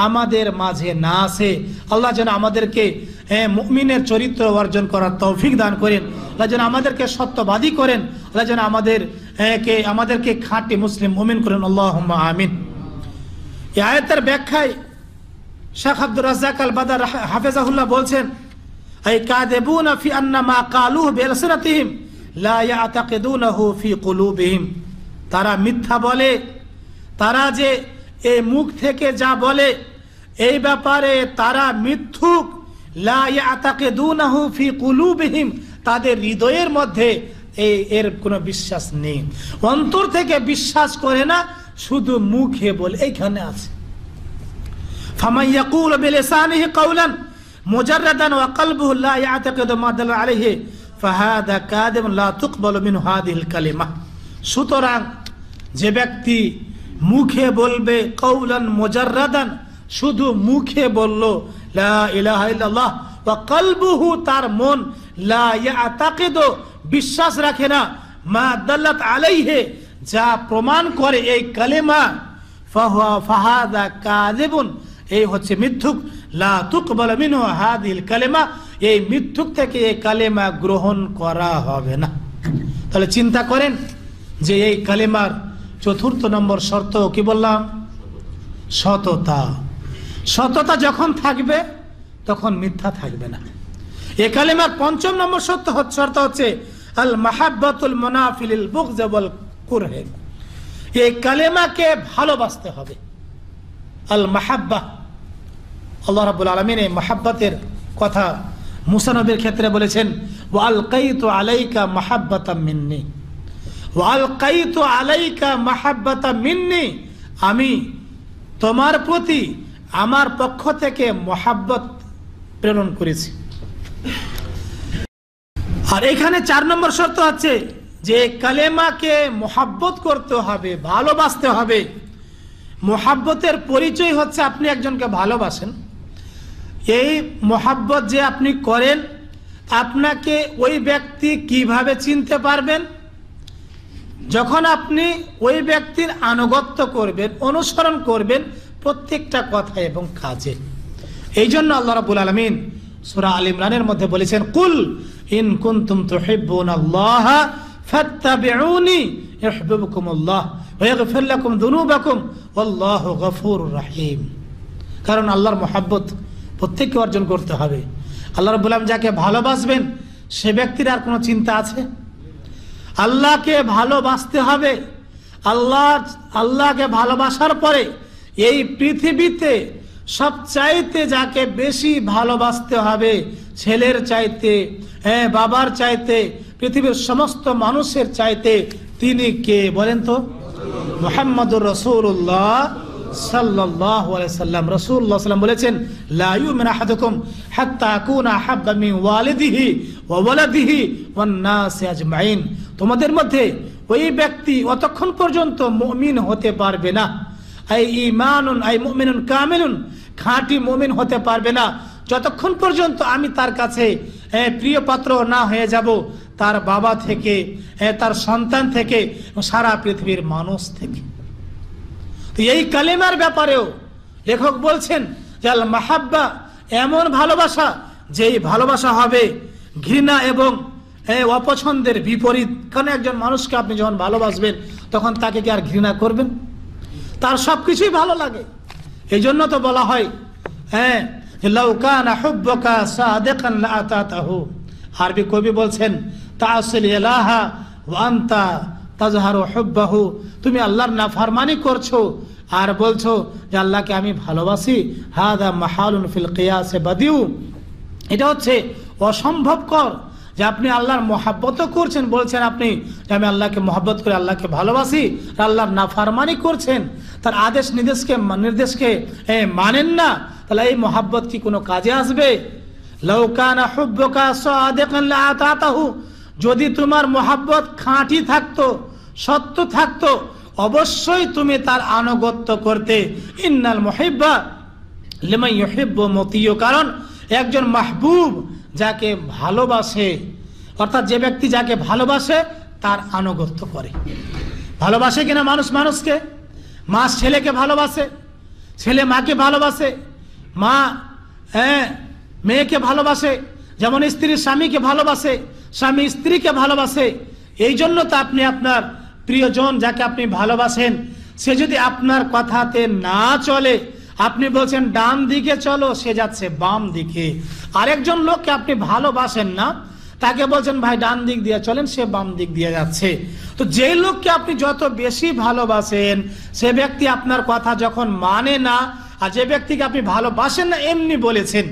আমাদের মাঝে না আসে। আল্লাহ যেন আমাদেরকে মুমিনের চরিত্র অর্জন করার তৌফিক দান করেন। আল্লাহ যেন আমাদেরকে সত্যবাদী করেন। আল্লাহ যেন আমাদেরকে খাঁটি মুসলিম মুমিন করেন। আল্লাহুম্মা আমিন। এই আয়াতের ব্যাখ্যায় শেখ আব্দুর রাজ্জাক আল বাদার হাফেজাহুল্লাহ বলছেন, আই কাযিবুনা ফি আন্না মা ক্বালুহু বিআলসিনাতিহিম লা ইয়াতাকিদুনাহু ফি কুলুবিহিম। তারা মিথ্যা বলে, তারা যে এই মুখ থেকে যা বলে এই ব্যাপারে তারা মিথ্যুক। লা ইয়াতাকিদুনাহু ফি কুলুবিহিম, তাদের হৃদয়ের মধ্যে এর কোনো বিশ্বাস নেই, অন্তর থেকে বিশ্বাস করে না, শুধু মুখে বলে। এইখানে আছে ফামান ইয়াকুলু বিলিসানিহি কাওলান মুজাররাদান ওয়া কলবুহু লা ইয়াতাকিদু মা দাল্লা আলাইহি ফাহাদা কাযিবুন লা তুকবালু মিনহু হাযিহিল কালিমা। সুতরাং যে ব্যক্তি মুখে বলবে কওলান মুজাররাদান, শুধু মুখে বলল লা ইলাহা ইল্লাল্লাহ, ওয়া কলবুহু, তার মন লা ইয়াতাকিদু, বিশ্বাস রাখে না, মা দাল্লাত আলাইহি, যা প্রমাণ করে এই কালেমা, ফাহাদা কাযিবুন, এই হচ্ছে মিথ্যুক। লা তুকবালু মিনহু হাযিহিল কালিমা, এই মিথ্যুক থেকে এই কালেমা গ্রহণ করা হবে না। তাহলে চিন্তা করেন যে এই কালেমার চতুর্থ নম্বর শর্ত কি বললাম? সততা। সততা যখন থাকবে তখন মিথ্যা থাকবে না। এই কালেমার পঞ্চম নম্বর শর্ত হচ্ছে আল মাহাব্বাতুল মুনাফিলিল বুগজ ওয়াল কুরহ। এই কালেমাকে ভালোবাসতে হবে। আল মাহাব্বা, আল্লাহ রাব্বুল আলামিন এই মাহাব্বাতের কথা মুসা নবীর ক্ষেত্রে বলেছেন, ওয়া আলকাইতু আলাইকা মাহাব্বাতাম মিন্নি, ওয়া আলকাইতু আলাইকা মাহাব্বাতাম মিন্নি, আমি তোমার প্রতি আমার পক্ষ থেকে মহাব্বত প্রেরণ করেছি। আর এখানে 4 নম্বর শর্ত আছে যে কালেমাকে মহাব্বত করতে হবে, ভালোবাসতে হবে। মহাব্বতের পরিচয় হচ্ছে আপনি একজনকে ভালোবাসেন। এই মহাব্বত যে আপনি করেন, আপনাকে ওই ব্যক্তি কিভাবে চিনতে পারবেন? যখন আপনি ওই ব্যক্তির আনুগত্য করবেন, অনুসরণ করবেন প্রত্যেকটা কথা এবং কাজে। এই জন্য আল্লাহ রাব্বুল আলামিন সূরা আল ইমরানের মধ্যে বলেছেন, কুল ইন কুনতুম তুহিব্বুনাল্লাহা ফাত্তাবিউনি ইউহিব্বুকুমুল্লাহ ওয়া ইয়াগফির লাকুম যুনুবাকুম ওয়াল্লাহু গফুরুর রহিম। কারণ আল্লাহর মহব্বত প্রত্যেককে অর্জন করতে হবে। আল্লাহ রাব্বুল আলামিন যাকে ভালোবাসবেন সে ব্যক্তির আর কোনো চিন্তা আছে? আল্লাহকে ভালোবাসতে হবে। আল্লাহকে ভালোবাসার পরে এই পৃথিবীতে সবচাইতে যাকে বেশি ভালোবাসতে হবে, ছেলের চাইতে, বাবার চাইতে, পৃথিবীর সমস্ত মানুষের চাইতে, তিনি কে বলেন তো? মুহাম্মদুর রাসূলুল্লাহ সাল্লাল্লাহু আলাইহি সাল্লাম। রাসূলুল্লাহ সাল্লাম বলেছেন, লা ইউমিনু আহাদুকুম হাত্তা আকুনা আহাব্বা মিন ওয়ালিদিহি ওয়া ওয়ালাদিহি ওয়ান নাসি আজমাইন। তোমাদের মধ্যে ওই ব্যক্তি অতক্ষণ পর্যন্ত মুমিন হতে পারবে না, আই ঈমানুন আই মুমিনুন কামিলুন, খাঁটি মুমিন হতে পারবে না যতক্ষণ পর্যন্ত আমি তার কাছে প্রিয় পাত্র না হয়ে যাব, তার বাবা থেকে, তার সন্তান থেকে, সারা পৃথিবীর মানুষ থেকে। তো এই কালেমার ব্যাপারেও লেখক বলছেন যে আল মাহাব্বা এমন ভালোবাসা, যেই ভালোবাসা হবে ঘৃণা এবং অপছন্দের বিপরীত। কারণ একজন মানুষকে আপনি যখন ভালোবাসবেন তখন তাকে কি আর ঘৃণা করবেন? তার সবকিছুই ভালো লাগে। এই জন্য তো বলা হয়, লাউ কানা হুব্বুকা সাদিকান লাআতাতাহু। আরবি কবি বলছেন, তাআসিল ইলাহা ওয়া আনতা তাজহারু হুব্বাহু। তুমি আল্লাহর নাফরমানি করছো আর বলছো যে আল্লাহকে আমি ভালোবাসি। হাদা মাহালুন ফিল কিয়াস বাদিউ। এটা হচ্ছে অসম্ভবকর যে আপনি আল্লাহর মহাব্বত করছেন, বলছেন আপনি যে আমি আল্লাহকে মহাব্বত করে আল্লাহকে ভালোবাসি, আর আল্লাহর নাফরমানি করছেন, তার আদেশ নির্দেশকে মানেন না, তাহলে এই মহাব্বত কি কোনো কাজে আসবে? লাউ কানা হুব্বুকা সাদিকান লাআতাতাহু। যদি তোমার মহাব্বত খাঁটি থাকতো, সত্য থাকতো, অবশ্যই তুমি তার আনুগত্য করতে। ইন্নাল মুহিব্বা লিমান ইউহিব্বু মুতিয়্যু, কারণ একজন মাহবুব যাকে ভালোবাসে, অর্থাৎ যে ব্যক্তি যাকে ভালোবাসে তার আনুগত্য করে। ভালোবাসে কিনা মানুষ মানুষকে? মা ছেলেকে ভালোবাসে, ছেলে মাকে ভালোবাসে, মা মেয়েকে ভালোবাসে, যেমন স্ত্রী স্বামীকে ভালোবাসে, স্বামী স্ত্রীকে ভালোবাসে। এই জন্য তো আপনি আপনার প্রিয়জন যাকে আপনি ভালোবাসেন, সে যদি আপনার কথাতে না চলে, আপনি বলছেন ডান দিকে চলো, সে যাচ্ছে বাম দিকে। আরেকজন লোককে আপনি ভালোবাসেন না, তাকে বলছেন ভাই ডান দিক দিয়ে চলেন, সে বাম দিক দিয়ে যাচ্ছে। তো যে লোককে আপনি যত বেশি ভালোবাসেন, সে ব্যক্তি আপনার কথা যখন মানে না, আর যে ব্যক্তিকে আপনি ভালোবাসেন না এমনি বলেছেন,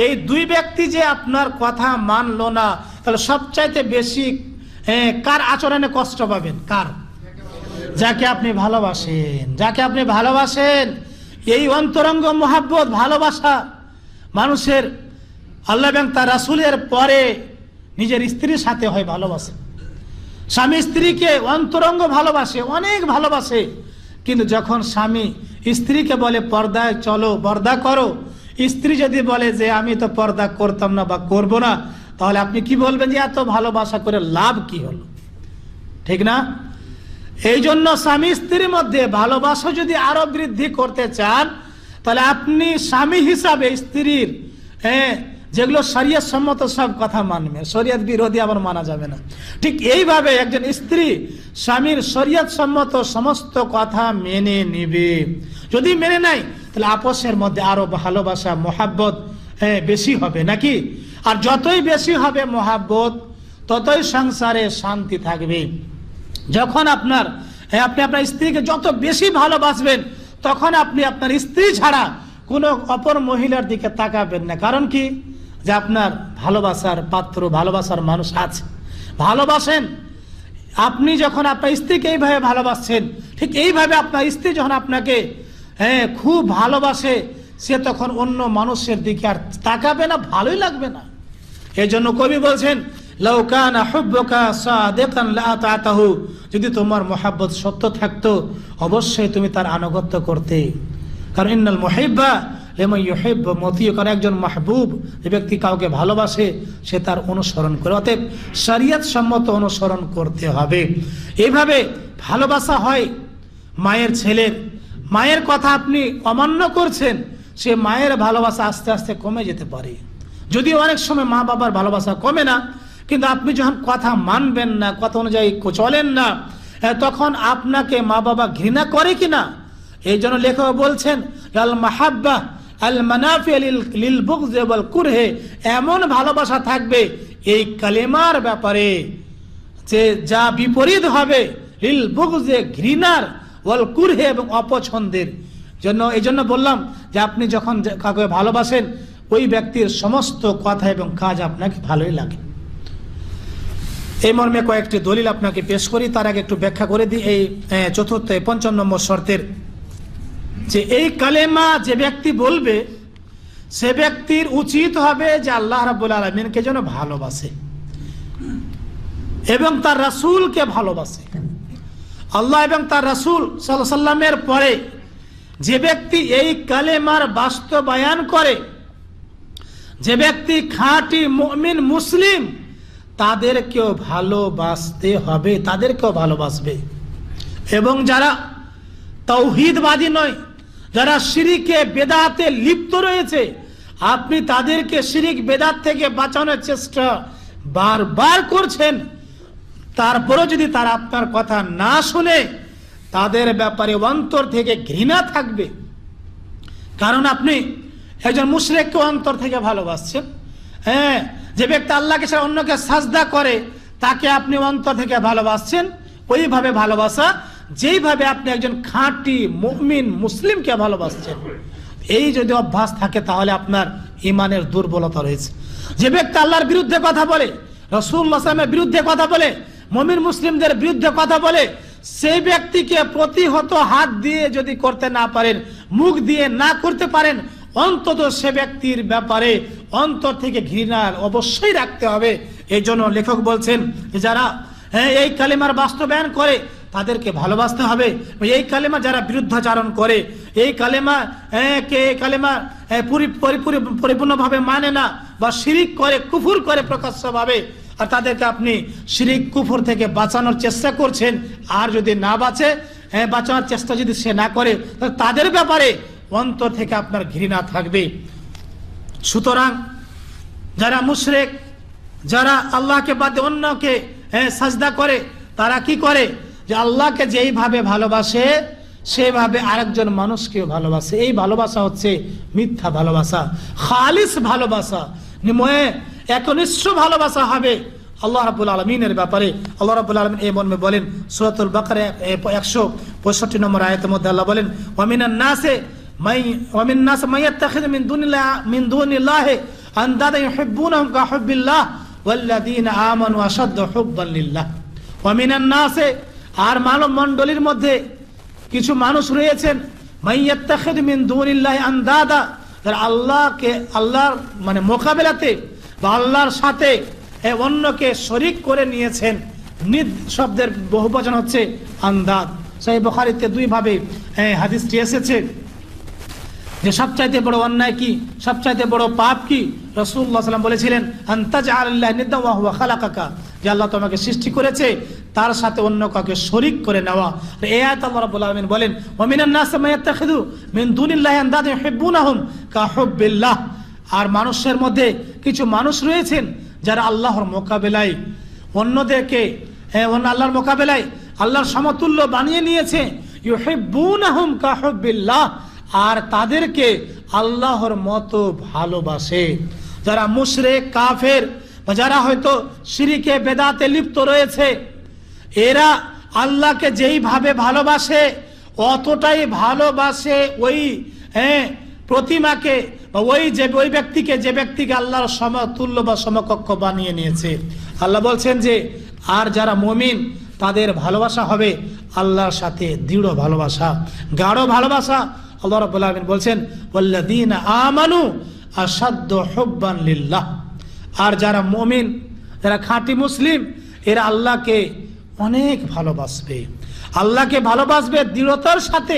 এই দুই ব্যক্তি যে আপনার কথা মানলো না, তাহলে সবচাইতে বেশি কার আচরণে কষ্ট পাবেন? কার? যাকে আপনি ভালোবাসেন, যাকে আপনি ভালোবাসেন। এই অন্তরঙ্গ মহাব্বত, ভালোবাসা মানুষের আল্লাহ এবং তার রাসূলের পরে নিজের স্ত্রীর সাথে হয় ভালোবাসে। স্বামী স্ত্রীকে অন্তরঙ্গ ভালোবাসে, অনেক ভালোবাসে, কিন্তু যখন স্বামী স্ত্রীকে বলে পর্দায় চলো, পর্দা করো, স্ত্রী যদি বলে যে আমি তো পর্দা করতাম না বা করব না, তাহলে আপনি কি বলবেন যে এত ভালোবাসা করে লাভ কি হলো? ঠিক না? এই জন্য স্বামী স্ত্রীর মধ্যে ভালোবাসা যদি আরো বৃদ্ধি করতে চান, তাহলে আপনি স্বামী হিসাবে স্ত্রীর যেগুলো শরীয়ত সম্মত সব কথা মানবে, শরীয়ত বিরোধী আবার মানা যাবে না। ঠিক এইভাবে একজন স্ত্রী স্বামীর শরীয়ত সম্মত সমস্ত কথা মেনে নেবে। যদি মেনে নেয়, তাহলে আপসের মধ্যে আরো ভালোবাসা মহাব্বত বেশি হবে নাকি? আর যতই বেশি হবে মহাব্বত, ততই সংসারে শান্তি থাকবে। যখন আপনি আপনার স্ত্রীকে যত বেশি ভালোবাসবেন, তখন আপনি আপনার স্ত্রী ছাড়া কোনো অপর মহিলার দিকে তাকাবেন না। কারণ কি? যে আপনার ভালোবাসার পাত্র, ভালোবাসার মানুষ আছে, ভালোবাসেন। আপনি যখন আপনার স্ত্রীকে এইভাবে ভালোবাসছেন, ঠিক এইভাবে আপনার স্ত্রী যখন আপনাকে খুব ভালোবাসে, সে তখন অন্য মানুষের দিকে আর তাকাবে না, ভালোই লাগবে না। এই জন্য কবি বলছেন লাউ কানা হুব্বুকা সাদিকান লাআতাতাহু, যদি তোমার মহাব্বত সত্য থাকতো অবশ্যই তুমি তার আনুগত্য করতে। কারণ ইন্নাল মুহিব্বা লিমান ইউহিব্বু মুতিয়্যু, কারণ একজন মাহবুব যে ব্যক্তি কাউকে ভালোবাসে সে তার অনুসরণ করে। অতএব শরীয়ত সম্মত অনুসরণ করতে হবে। এইভাবে ভালোবাসা হয় মায়ের ছেলের। মায়ের কথা আপনি অমান্য করছেন, সে মায়ের ভালোবাসা আস্তে আস্তে কমে যেতে পারে। যদিও অনেক সময় মা বাবার ভালোবাসা কমে না, কিন্তু আপনি যখন কথা মানবেন না, কথা অনুযায়ী চলেন না, তখন আপনাকে মা বাবা ঘৃণা করে কিনা। এই জন্য লেখক বলছেন আল মাহাব্বা আল মানাফি লিল বুগজ ওয়াল কুরহে, এমন ভালোবাসা থাকবে এই কালেমার ব্যাপারে যে যা বিপরীত হবে লিল বুগজে, ঘৃণার, ওয়াল কুরহে এবং অপছন্দের জন্য। এই জন্য বললাম যে আপনি যখন কাউকে ভালোবাসেন, ওই ব্যক্তির সমস্ত কথা এবং কাজ আপনাকে ভালোই লাগে। এই মর্মে কয়েকটি দলিল আপনাকে পেশ করি, তার আগে একটু ব্যাখ্যা করে দিই এই চতুর্থ ৫ম নম্বর শর্তের, যে এই কালেমা যে ব্যক্তি বলবে সে ব্যক্তির উচিত হবে যে আল্লাহ রাব্বুল আলামিনকে যেন ভালোবাসে এবং তার রাসূলকে ভালোবাসে। আল্লাহ এবং তার রাসূল সাল্লাল্লাহু আলাইহি ওয়াসাল্লামের পরে যে ব্যক্তি এই কালেমার বাস্তবায়ন করে, যে ব্যক্তি খাঁটি মুমিন মুসলিম, তাদেরকেও ভালোবাসতে হবে, তাদেরকেও ভালোবাসবে। এবং যারা তাওহীদবাদী নয়, যারা শিরকে বেদাতে লিপ্ত রয়েছে, আপনি তাদেরকে শিরক বেদাত থেকে বাঁচানোর চেষ্টা বারবার করছেন, তারপরেও যদি তারা আপনার কথা না শুনে, তাদের ব্যাপারে অন্তর থেকে ঘৃণা থাকবে। কারণ আপনি একজন মুশরিককে অন্তর থেকে ভালোবাসছেন। যে ব্যক্তি আল্লাহকে ছাড়া অন্যকে সাজদা করে, তাকে আপনি অন্তর থেকে ভালোবাসছেন। ওইভাবে ভালোবাসা যেইভাবে আপনি একজন খাঁটি মুমিন মুসলিমকে ভালোবাসছেন, এই যদি অভ্যাস থাকে তাহলে আপনার ইমানের দুর্বলতা রয়েছে। যে ব্যক্তি আল্লাহর বিরুদ্ধে কথা বলে, রাসূলুল্লাহ সাল্লাল্লাহু আলাইহি ওয়াসাল্লামের বিরুদ্ধে কথা বলে, মুমিন মুসলিমদের বিরুদ্ধে কথা বলে, সেই ব্যক্তিকে প্রতিহত হাত দিয়ে যদি করতে না পারেন, মুখ দিয়ে না করতে পারেন, অন্তত সে ব্যক্তির ব্যাপারে অন্তর থেকে ঘৃণা অবশ্যই রাখতে হবে। এই জন্য লেখক বলছেন যে যারা এই কালেমার বাস্তবায়ন করে তাদেরকে ভালোবাসতে হবে। এই কালেমা যারা বিরুদ্ধাচারণ করে, এই কালেমা পরিপূর্ণভাবে মানে না বা শিরিক করে, কুফর করে প্রকাশ্যভাবে, আর তাদেরকে আপনি শিরিক কুফর থেকে বাঁচানোর চেষ্টা করছেন, আর যদি না বাঁচে, বাঁচানোর চেষ্টা যদি সে না করে, তাহলে তাদের ব্যাপারে অন্তর থেকে আপনার ঘৃণা থাকবে। সুতরাং যারা মুশরিক, যারা আল্লাহকে বাদ দিয়ে অন্যকে সাজদা করে, তারা কি করে যে আল্লাহকে যেইভাবে ভালোবাসে সেভাবে আরেকজন মানুষকেও ভালোবাসে। এই ভালোবাসা হচ্ছে মিথ্যা ভালোবাসা। খালিস ভালোবাসা, একনিষ্ঠ ভালোবাসা হবে আল্লাহ রাব্বুল আলামিনের ব্যাপারে। আল্লাহ রাব্বুল আলামিন এই মর্মে বলেন সূরাতুল বাকারা 165 নম্বর আয়াতের মধ্যে আল্লাহ বলেন, ওয়ামিনান নাসে মাইয়াত্তাখিযু মিন দুনিল্লাহি আনদাদা ইউহিব্বুনাহুম কাহুব্বিল্লাহ ওয়াল্লাযীনা আমানু আশাদ্দু হুব্বান লিল্লাহ। ওয়ামিনান নাসে, আর মানব মণ্ডলীর মধ্যে কিছু মানুষ রয়েছেন, মাইয়াত্তাখিযু মিন দুনিল্লাহি আনদাদা, যারা আল্লাহর মানে মোকাবেলাতে বা আল্লাহর সাথে অন্যকে শরীক করে নিয়েছেন। নিদ শব্দের বহুবচন হচ্ছে আন্দাদ। সহিহ বুখারীতে দুই ভাবে হাদিসটি এসেছে যে সবচাইতে বড় অন্যায় কি, সবচাইতে বড় পাপ কি। রাসূলুল্লাহ সাল্লাল্লাহু আলাইহি ওয়াসাল্লাম বলেছিলেন, আনতাজআলিল্লাহি নিদ্দা ওয়া হুয়া খালাকাকা, যে আল্লাহ তোমাকে সৃষ্টি করেছে তার সাথে অন্য কাউকে শরীক করে নেওয়া। এই আয়াত আল্লাহ রাব্বুল আলামিন বলেন, ওয়া মিনান নাসি মাইয়াত্তাখিযু মিন দুনিল্লাহি আনদাদা ইউহিব্বুনাহুম কাহুব্বিল্লাহ, আর মানুষের মধ্যে কিছু মানুষ রয়েছেন যারা আল্লাহর মোকাবেলায় অন্যদেরকে আল্লাহর মোকাবেলায় আল্লাহর সমতুল্য বানিয়ে নিয়েছে। ইউহিব্বুনাহুম কাহুব্বিল্লাহ, আর তাদেরকে আল্লাহর মতো ভালোবাসে। যারা মুশরিক, কাফের, বা যারা হয়তো শিরকে বেদাতে লিপ্ত রয়েছে, এরা আল্লাহকে যেইভাবে ভালোবাসে অতটাই ভালোবাসে ওই প্রতিমাকে বা ওই ব্যক্তিকে, যে ব্যক্তিকে আল্লাহর সমতুল্য বা সমকক্ষ বানিয়ে নিয়েছে। আল্লাহ বলছেন যে আর যারা মুমিন তাদের ভালোবাসা হবে আল্লাহর সাথে দৃঢ় ভালোবাসা, গাঢ় ভালোবাসা। আল্লাহ রাব্বুল আলামিন বলছেন, ওয়াল্লাযীনা আমানু আশাদ্দু হুব্বান লিল্লাহ, আর যারা মুমিন, যারা খাঁটি মুসলিম, এরা আল্লাহকে অনেক ভালোবাসবে, আল্লাহকে ভালোবাসবে দৃঢ়তার সাথে।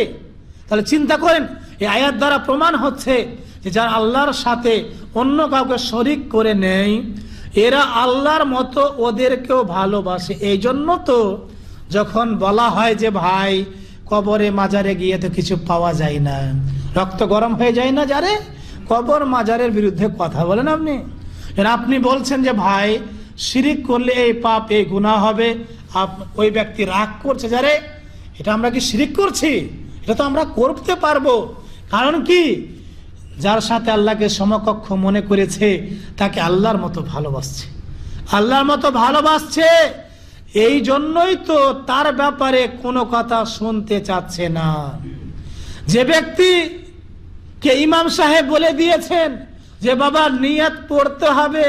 তাহলে চিন্তা করেন, এই আয়াত দ্বারা প্রমাণ হচ্ছে যে যারা আল্লাহর সাথে অন্য কাউকে শরীক করে নেই, এরা আল্লাহর মতো ওদেরকেও ভালোবাসে। এই জন্য তো যখন বলা হয় যে ভাই কবরে মাজারে গিয়ে তো কিছু পাওয়া যায় না, রক্ত গরম হয়ে যায় না, যারে কবর মাজারের বিরুদ্ধে কথা বলেন আপনি। আপনি বলছেন যে ভাই শিরিক করলে এই পাপ, এই গুনাহ হবে, ওই ব্যক্তি রাগ করছে, যারে এটা আমরা কি শিরিক করছি? এটা তো আমরা করতে পারবো। কারণ কি, যার সাথে আল্লাহকে সমকক্ষ মনে করেছে তাকে আল্লাহর মতো ভালোবাসছে, আল্লাহর মতো ভালোবাসছে। এই জন্যই তো তার ব্যাপারে কোনো কথা শুনতে চাচ্ছে না। যে ব্যক্তি কে ইমাম সাহেব বলে দিয়েছেন যে বাবা নিয়ত পড়তে হবে,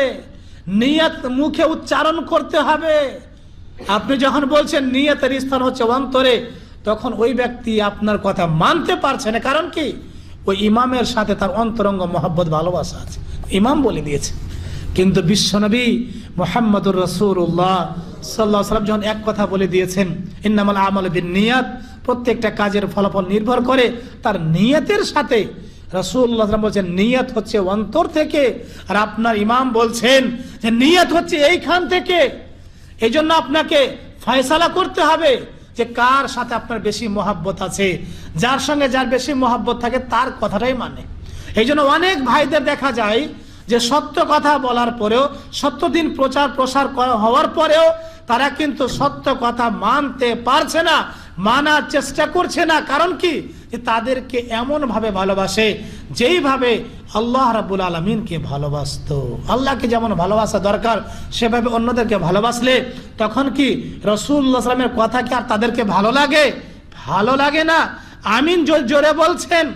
নিয়ত মুখে উচ্চারণ করতে হবে, আপনি যখন বলছেন নিয়তের স্থান হচ্ছে অন্তরে, তখন ওই ব্যক্তি আপনার কথা মানতে পারছে না। কারণ কি, ওই ইমামের সাথে তার অন্তরঙ্গ মহব্বত ভালোবাসা আছে, ইমাম বলে দিয়েছে। কিন্তু বিশ্বনবী মুহাম্মদুর রাসূলুল্লাহ সাল্লাল্লাহু আলাইহি ওয়াসাল্লাম যখন এক কথা বলে দিয়েছেন, ইন্নামাল আমালু বিন্নিয়াত, প্রত্যেকটা কাজের ফলাফল নির্ভর করে তার নিয়তের সাথে। রাসূলুল্লাহ সাল্লাল্লাহু আলাইহি ওয়াসাল্লাম বলছেন নিয়ত হচ্ছে অন্তর থেকে, আর আপনার ইমাম বলছেন যে নিয়ত হচ্ছে এইখান থেকে। এই জন্য আপনাকে ফয়সালা করতে হবে যে কার সাথে আপনার বেশি মহব্বত আছে। যার সঙ্গে যার বেশি মহব্বত থাকে তার কথাটাই মানে। এই জন্য অনেক ভাইদের দেখা যায় যে সত্য কথা বলার পরেও, সত্য দিন প্রচার প্রসার হওয়ার পরেও তারা কিন্তু সত্য কথা মানতে পারছে না, মানার চেষ্টা করছে না। কারণ কি, যে তাদেরকে এমন ভাবে ভালোবাসে যেইভাবে আল্লাহ রাব্বুল আলামিনকে ভালোবাসতো। আল্লাহকে যেমন ভালোবাসা দরকার সেভাবে অন্যদেরকে ভালোবাসলে তখন কি রাসূলুল্লাহ সাল্লাল্লাহু আলাইহি ওয়াসাল্লামের কথা কি আর তাদেরকে ভালো লাগে? ভালো লাগে না। আমিন জোরে বলছেন,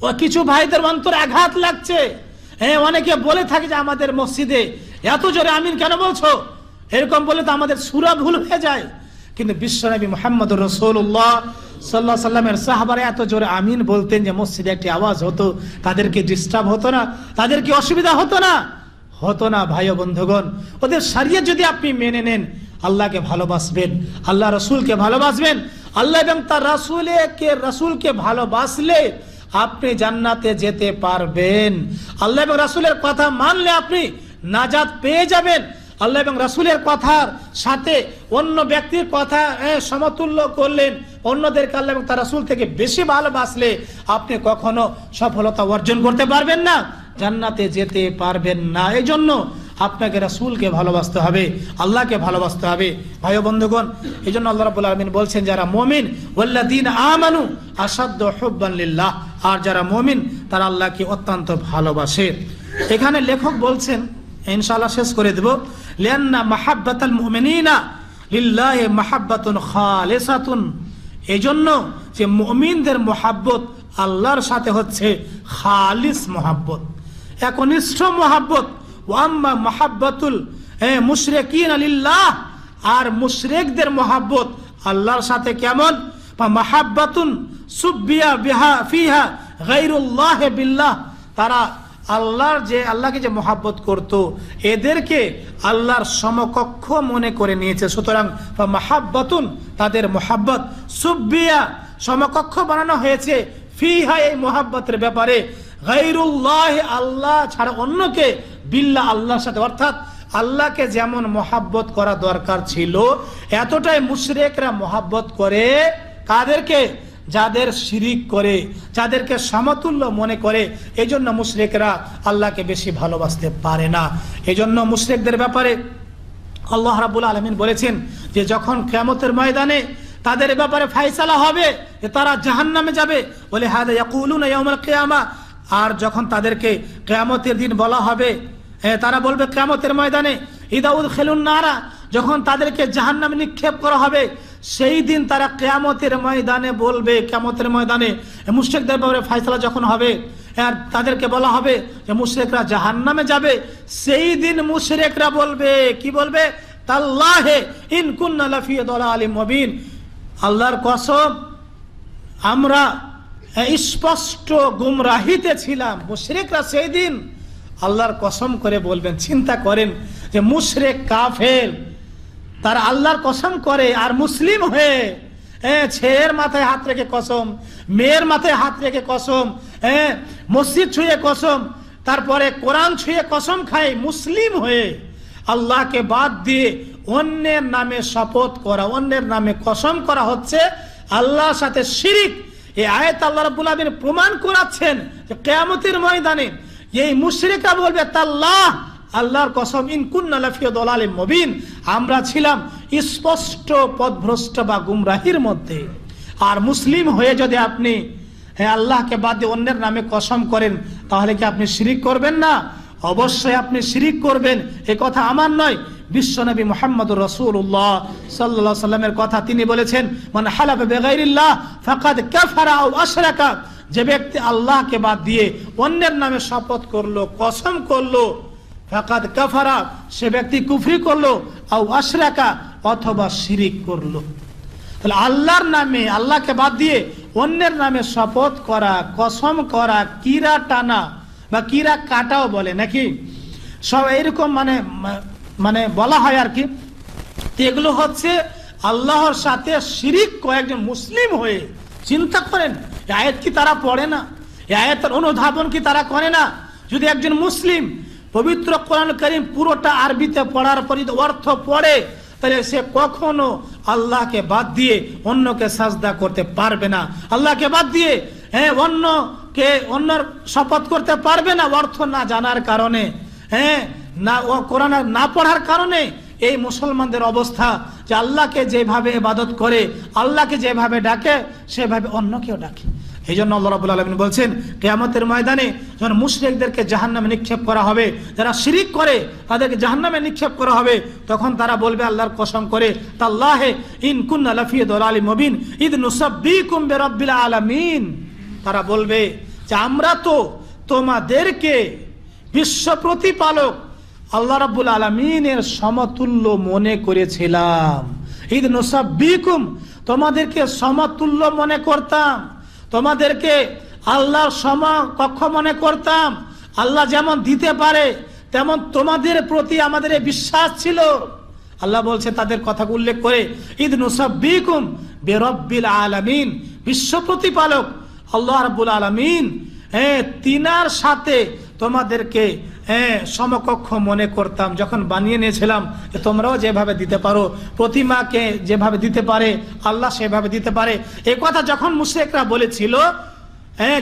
ও কিছু ভাইদের অন্তরে আঘাত লাগছে। অনেকে বলে থাকে যে আমাদের মসজিদে এত জোরে আমিন কেন বলছো, এরকম বলে তো আমাদের সূরা ভুল হয়ে যায়। কিন্তু বিশ্বনবী মুহাম্মদুর রাসূলুল্লাহ সাল্লাল্লাহু আলাইহি ওয়াসাল্লামের সাহাবারা এত জোরে আমিন বলতেন যে মসজিদে একটি আওয়াজ হতো, তাদেরকে ডিস্টার্ব হতো না, তাদেরকে অসুবিধা হতো না। ভাই ও বন্ধুগণ, ওদের শরীয়ত যদি আপনি মেনে নেন, আল্লাহকে ভালোবাসবেন, আল্লাহ রসুলকে ভালোবাসবেন। আল্লাহ এবং তার রাসূলকে ভালোবাসলে আপনি জান্নাতে যেতে পারবেন। আল্লাহ এবং রাসূলের কথা মানলে আপনি নাজাত পেয়ে যাবেন। আল্লাহ এবং রাসূলের কথার সাথে অন্য ব্যক্তির কথা সমতুল্য করলেন, অন্যদেরকে আল্লাহ এবং তার রাসূল থেকে বেশি ভালোবাসলে আপনি কখনো সফলতা অর্জন করতে পারবেন না, জান্নাতে যেতে পারবেন না। এই জন্য আপনাকে রাসূলকে ভালোবাসতে হবে, আল্লাহকে ভালোবাসতে হবে। ভাই ও বন্ধুগণ, এই জন্য আল্লাহ রাব্বুল আলামিন বলছেন যারা মুমিন ওয়াল্লাযীনা আমানু আশাদ্দু হুব্বান লিল্লাহ, আর যারা মুমিন তারা আল্লাহকে অত্যন্ত ভালোবাসে। এখানে লেখক বলছেন, ইনশাআল্লাহ শেষ করে দেব, লিআন্না মাহাব্বাতাল মুমিনিনা লিল্লাহি মাহাব্বাতুন খালিসাতুন, এজন্য যে মুমিনদের মহব্বত আল্লাহর সাথে হচ্ছে খালিস মহব্বত, একনিষ্ঠ মহব্বত। ওয়াম্মা মাহাব্বাতুল মুশরিকিনা লিল্লাহ, আর মুশরিকদের মহব্বত আল্লাহর সাথে কেমন? মাহাব্বাতুন সুব্বিয়া বিহা ফিহা গায়রুল্লাহ বিল্লাহ, তারা আল্লাহকে যে মহব্বত করত এদেরকে আল্লাহর সমকক্ষ মনে করে নিয়েছে। সুতরাং মাহাব্বাতুন, তাদের মহব্বত, সুব্বিয়া সমকক্ষ বানানো হয়েছে, ফিহা এই মহব্বতের ব্যাপারে, গায়রুল্লাহ আল্লাহ ছাড়া অন্যকে, বিল্লাহ আল্লাহর সাথে। অর্থাৎ আল্লাহকে যেমন মহব্বত করা দরকার ছিল এতটাই মুশরিকরা মহব্বত করে কাদেরকে? যাদের শিরিক করে, যাদেরকে সমতুল্য মনে করে। এই জন্য মুশরিকরা আল্লাহকে বেশি ভালোবাসতে পারে না। এই জন্য মুশরিকদের ব্যাপারে আল্লাহ রাব্বুল আলামিন বলেছেন যে যখন কিয়ামতের ময়দানে তাদের ব্যাপারে ফয়সালা হবে যে তারা জাহান্নামে যাবে, বলে হাদা ইয়াকুলুনা ইয়াউমাল কিয়ামা, আর যখন তাদেরকে কিয়ামতের দিন বলা হবে, তারা বলবে কিয়ামতের ময়দানে ইদা উদখিলুন নারা, যখন তাদেরকে জাহান্নামে নিক্ষেপ করা হবে, সেই দিন তারা কিয়ামতের ময়দানে বলবে, কিয়ামতের ময়দানে মুশরিকদের ব্যাপারে ফয়সালা যখন হবে আর তাদেরকে বলা হবে যে মুশরিকরা জাহান্নামে যাবে, সেই দিন মুশরিকরা বলবে, কি বলবে? তাল্লাহি ইন কুন্না লাফি দালালিম মুবিন, আল্লাহর কসম আমরা স্পষ্ট গুমরাহিতে ছিলাম। মুশরিকরা সেই দিন আল্লাহর কসম করে বলবেন। চিন্তা করেন যে মুশরিক কাফের তারা আল্লাহর কসম করে, আর মুসলিম হয়ে ছেলের মাথায় হাত রেখে কসম, মেয়ের মাথায় হাত রেখে কসম, মসজিদ ছুঁয়ে কসম, তারপরে কোরআন ছুঁয়ে কসম খায়, মুসলিম হয়ে আল্লাহকে বাদ দিয়ে অন্যের নামে শপথ করা, অন্যের নামে কসম করা হচ্ছে আল্লাহর সাথে শিরিক। এই আয়াত আল্লাহ রাব্বুল আলামিন প্রমাণ করাচ্ছেন যে কিয়ামতের ময়দানে এই মুশরিকরা বলবে তাল্লাহ, আল্লাহর কসম, ইন কুন্না লাফি দালালিম মুবিন, আমরা ছিলাম স্পষ্ট পথভ্রষ্ট বা গুমরাহির মধ্যে। আর মুসলিম হয়ে যদি আপনি আল্লাহকে বাদ দিয়ে অন্যের নামে কসম করেন, তাহলে কি আপনি শিরিক করবেন না? অবশ্যই আপনি শিরিক করবেন। এই কথা আমার নয়, বিশ্বনবী মুহাম্মদুর রাসূলুল্লাহ সাল্লাল্লাহু আলাইহি সাল্লামের কথা। তিনি বলেছেন, মান হালাফা বিগাইরিল্লাহ ফাকাদ কাফারা আও আশরাকা, যে ব্যক্তি আল্লাহকে বাদ দিয়ে অন্যের নামে শপথ করলো, কসম করলো, ফাকাদ কাফারা, সে ব্যক্তি কুফরি করলো, আও আশরাকা, অথবা শিরিক করলো। তাহলে আল্লাহর নামে, আল্লাহকে বাদ দিয়ে অন্যের নামে শপথ করা, কসম করা, কিরা টানা বা কিরা কাটাও বলে নাকি, সব এইরকম মানে বলা হয় আর কি। এগুলো হচ্ছে আল্লাহর সাথে শিরিক করে একজন মুসলিম হয়ে। চিন্তা করেন, আয়াত কি তারা পড়ে না? আয়াতের অনুধাবন কি তারা করে না? যদি একজন মুসলিম পবিত্র কোরআন কারীম পুরোটা আরবিতে পড়ার পরে অর্থ পড়ে, তাহলে সে কখনো আল্লাহকে বাদ দিয়ে অন্যকে সাজদা করতে পারবে না। আল্লাহকে বাদ দিয়ে অন্যর শপথ করতে পারবে না, অর্থ না জানার কারণে, না কোরআন না পড়ার কারণে। এই মুসলমানদের অবস্থা যে আল্লাহকে যেভাবে ইবাদত করে, আল্লাহকে যেভাবে ডাকে, সেভাবে অন্যকেও ডাকে। এই জন্য আল্লাহ রাব্বুল আলামিন বলছেন, কিয়ামতের ময়দানে যখন মুশরিকদেরকে জাহান্নামে নিক্ষেপ করা হবে, যারা শিরিক করে তাদেরকে জাহান্নামে নিক্ষেপ করা হবে, তখন তারা বলবে আল্লাহর কসম করে, তাল্লাহি ইন কুন্না লাফি দালালিম মুবিন ইদ নুসাব্বিকুম বিরাব্বিল আলামিন, তারা বলবে যে আমরা তো তোমাদেরকে বিশ্ব প্রতিপালক আল্লাহ রাব্বুল আলামিনের সমতুল্য মনে করেছিলাম। ইদ নুসাব্বিকুম, তোমাদেরকে সমতুল্য মনে করতাম, তোমাদেরকে আল্লাহর সমকক্ষ মনে করতাম। আল্লাহ যেমন দিতে পারে তেমন তোমাদের প্রতি আমাদের বিশ্বাস ছিল। আল্লাহ বলছে তাদের কথাকে উল্লেখ করে, ইদ নুসাব্বিকুম বিরাব্বিল আলামিন, বিশ্ব প্রতিপালক আল্লাহ রাব্বুল আলামিন তিনার সাথে তোমাদেরকে সমকক্ষ মনে করতাম যখন বানিয়ে নিয়েছিলাম। তোমরাও যেভাবে দিতে পারো, প্রতিমাকে যেভাবে দিতে পারে আল্লাহ সেভাবে দিতে পারে। এ কথা যখন মুশরিকরা বলেছিল,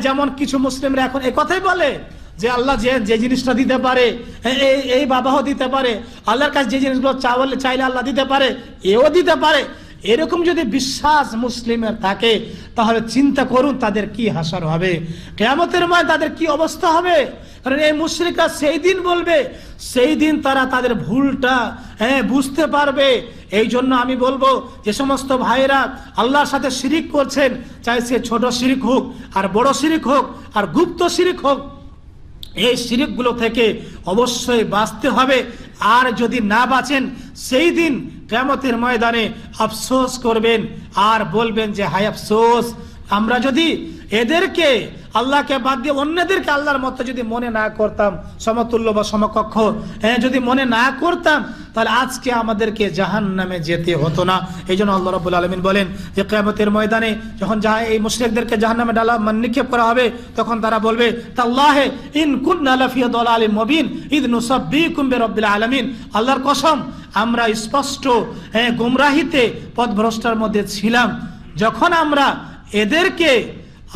যেমন কিছু মুসলিমরা এখন এ কথাই বলে যে আল্লাহ যে জিনিসটা দিতে পারে, এই বাবাও দিতে পারে, আল্লাহর কাছে যে জিনিসগুলো চাইলে আল্লাহ দিতে পারে, এও দিতে পারে। এরকম যদি বিশ্বাস মুসলিমের থাকে তাহলে চিন্তা করুন তাদের কি হাসর হবে, কিয়ামতের মাঠে তাদের কি অবস্থা হবে। কারণ এই মুশরিকরা সেই দিন বলবে, সেই দিন তারা তাদের ভুলটা বুঝতে পারবে। এই জন্য আমি বলবো যে সমস্ত ভাইরা আল্লাহর সাথে শিরিক করছেন, চাই সে ছোট শিরিক হোক আর বড় শিরিক হোক আর গুপ্ত শিরিক হোক, এই শিরিকগুলো থেকে অবশ্যই বাঁচতে হবে। আর যদি না বাঁচেন সেই দিন কিয়ামতের ময়দানে আফসোস করবেন আর বলবেন যে হায় আফসোস, আমরা যদি এদেরকে আল্লাহকে বাদ দিয়ে অন্যদেরকে আল্লাহর মতো যদি মনে না করতাম, সমতুল্য বা সমকক্ষ যদি মনে না করতাম, তাহলে আজকে আমাদেরকে জাহান্নামে যেতে হতো না। এই জন্য আল্লাহ রাব্বুল আলামিন বলেন যে কিয়ামতের ময়দানে যখন এই মুশরিকদেরকে জাহান্নামে নিক্ষেপ করা হবে, তখন তারা বলবে তাল্লাহে ইন কুন্না লাফি দালালিন মুবিন ইদ নুসাব্বিকুম বিরাব্বিল আলামিন, আল্লাহর কসম আমরা স্পষ্ট গুমরাহিতে পথভ্রষ্টার মধ্যে ছিলাম যখন আমরা এদেরকে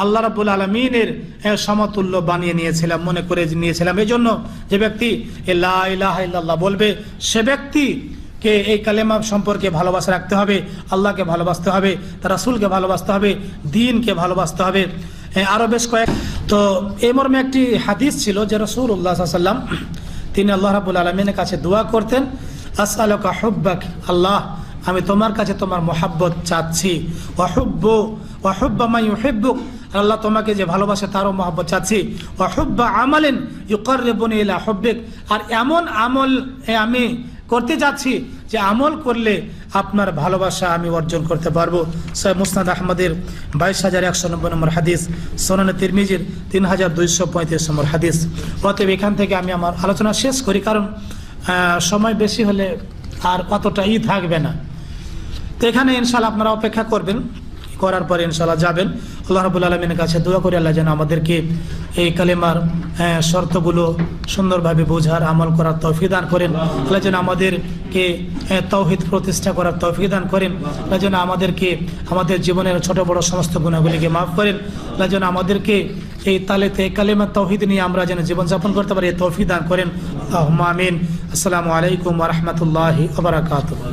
আল্লাহ রাব্বুল আলামিনের সমতুল্য বানিয়ে নিয়েছিলাম, মনে করে নিয়েছিলাম। এই জন্য যে ব্যক্তি লা ইলাহা ইল্লাল্লাহ বলবে সে ব্যক্তিকে এই কালেমা সম্পর্কে ভালোবাসা রাখতে হবে, আল্লাহকে ভালোবাসতে হবে, তার রাসূলকে ভালোবাসতে হবে, দ্বীনকে ভালোবাসতে হবে। আরো বেশ কয়েক তো এই মর্মে একটি হাদিস ছিল যে রাসূলুল্লাহ সাল্লাল্লাহু আলাইহি ওয়াসাল্লাম তিনি আল্লাহ রাব্বুল আলামিনের কাছে দোয়া করতেন, আসআলুকা হুব্বাক, আল্লাহ আমি তোমার কাছে তোমার মোহাব্বত চাচ্ছি, ওয়া হুব্বা মা ইউহিব্বুক, আল্লাহ তোমাকে যে ভালোবাসে তারও মোহাব্বত চাচ্ছি, ওয়া হুব্বা আমালিন ইউকাররিবুনি ইলা হুব্বিক, আর এমন আমল আমি করতে যাচ্ছি যে আমল করলে আপনার ভালোবাসা আমি অর্জন করতে পারবো। সহিহ মুসনাদ আহমদের 22,190 নম্বর হাদিস, সুনানে তিরমিজির 3,235 নম্বর হাদিস। অতএব এখান থেকে আমি আমার আলোচনা শেষ করি, কারণ সময় বেশি হলে আর কতটা থাকবে না। তো এখানে ইনশাআল্লাহ আপনারা অপেক্ষা করবেন, করার পরে ইনশাআল্লাহ যাবেন। আল্লাহ রাব্বুল আলামিনের কাছে দোয়া করি আল্লাহ যেন আমাদেরকে এই কালেমার শর্তগুলো সুন্দরভাবে বোঝার, আমল করার তৌফিক দান করেন। আল্লাহ যেন আমাদেরকে তাওহীদ প্রতিষ্ঠা করার তৌফিক দান করেন। আল্লাহ যেন আমাদেরকে আমাদের জীবনের ছোট বড় সমস্ত গুনাহগুলিকে মাফ করেন। আল্লাহ যেন আমাদেরকে এই তালেতে কালেমা তাওহীদ নিয়ে আমরা যেন জীবনযাপন করতে পারি, এই তৌফিক দান করেন। আল্লাহুম্মা আমিন। আসসালামু আলাইকুম ওয়া রাহমাতুল্লাহি ওয়া বারাকাতুহু।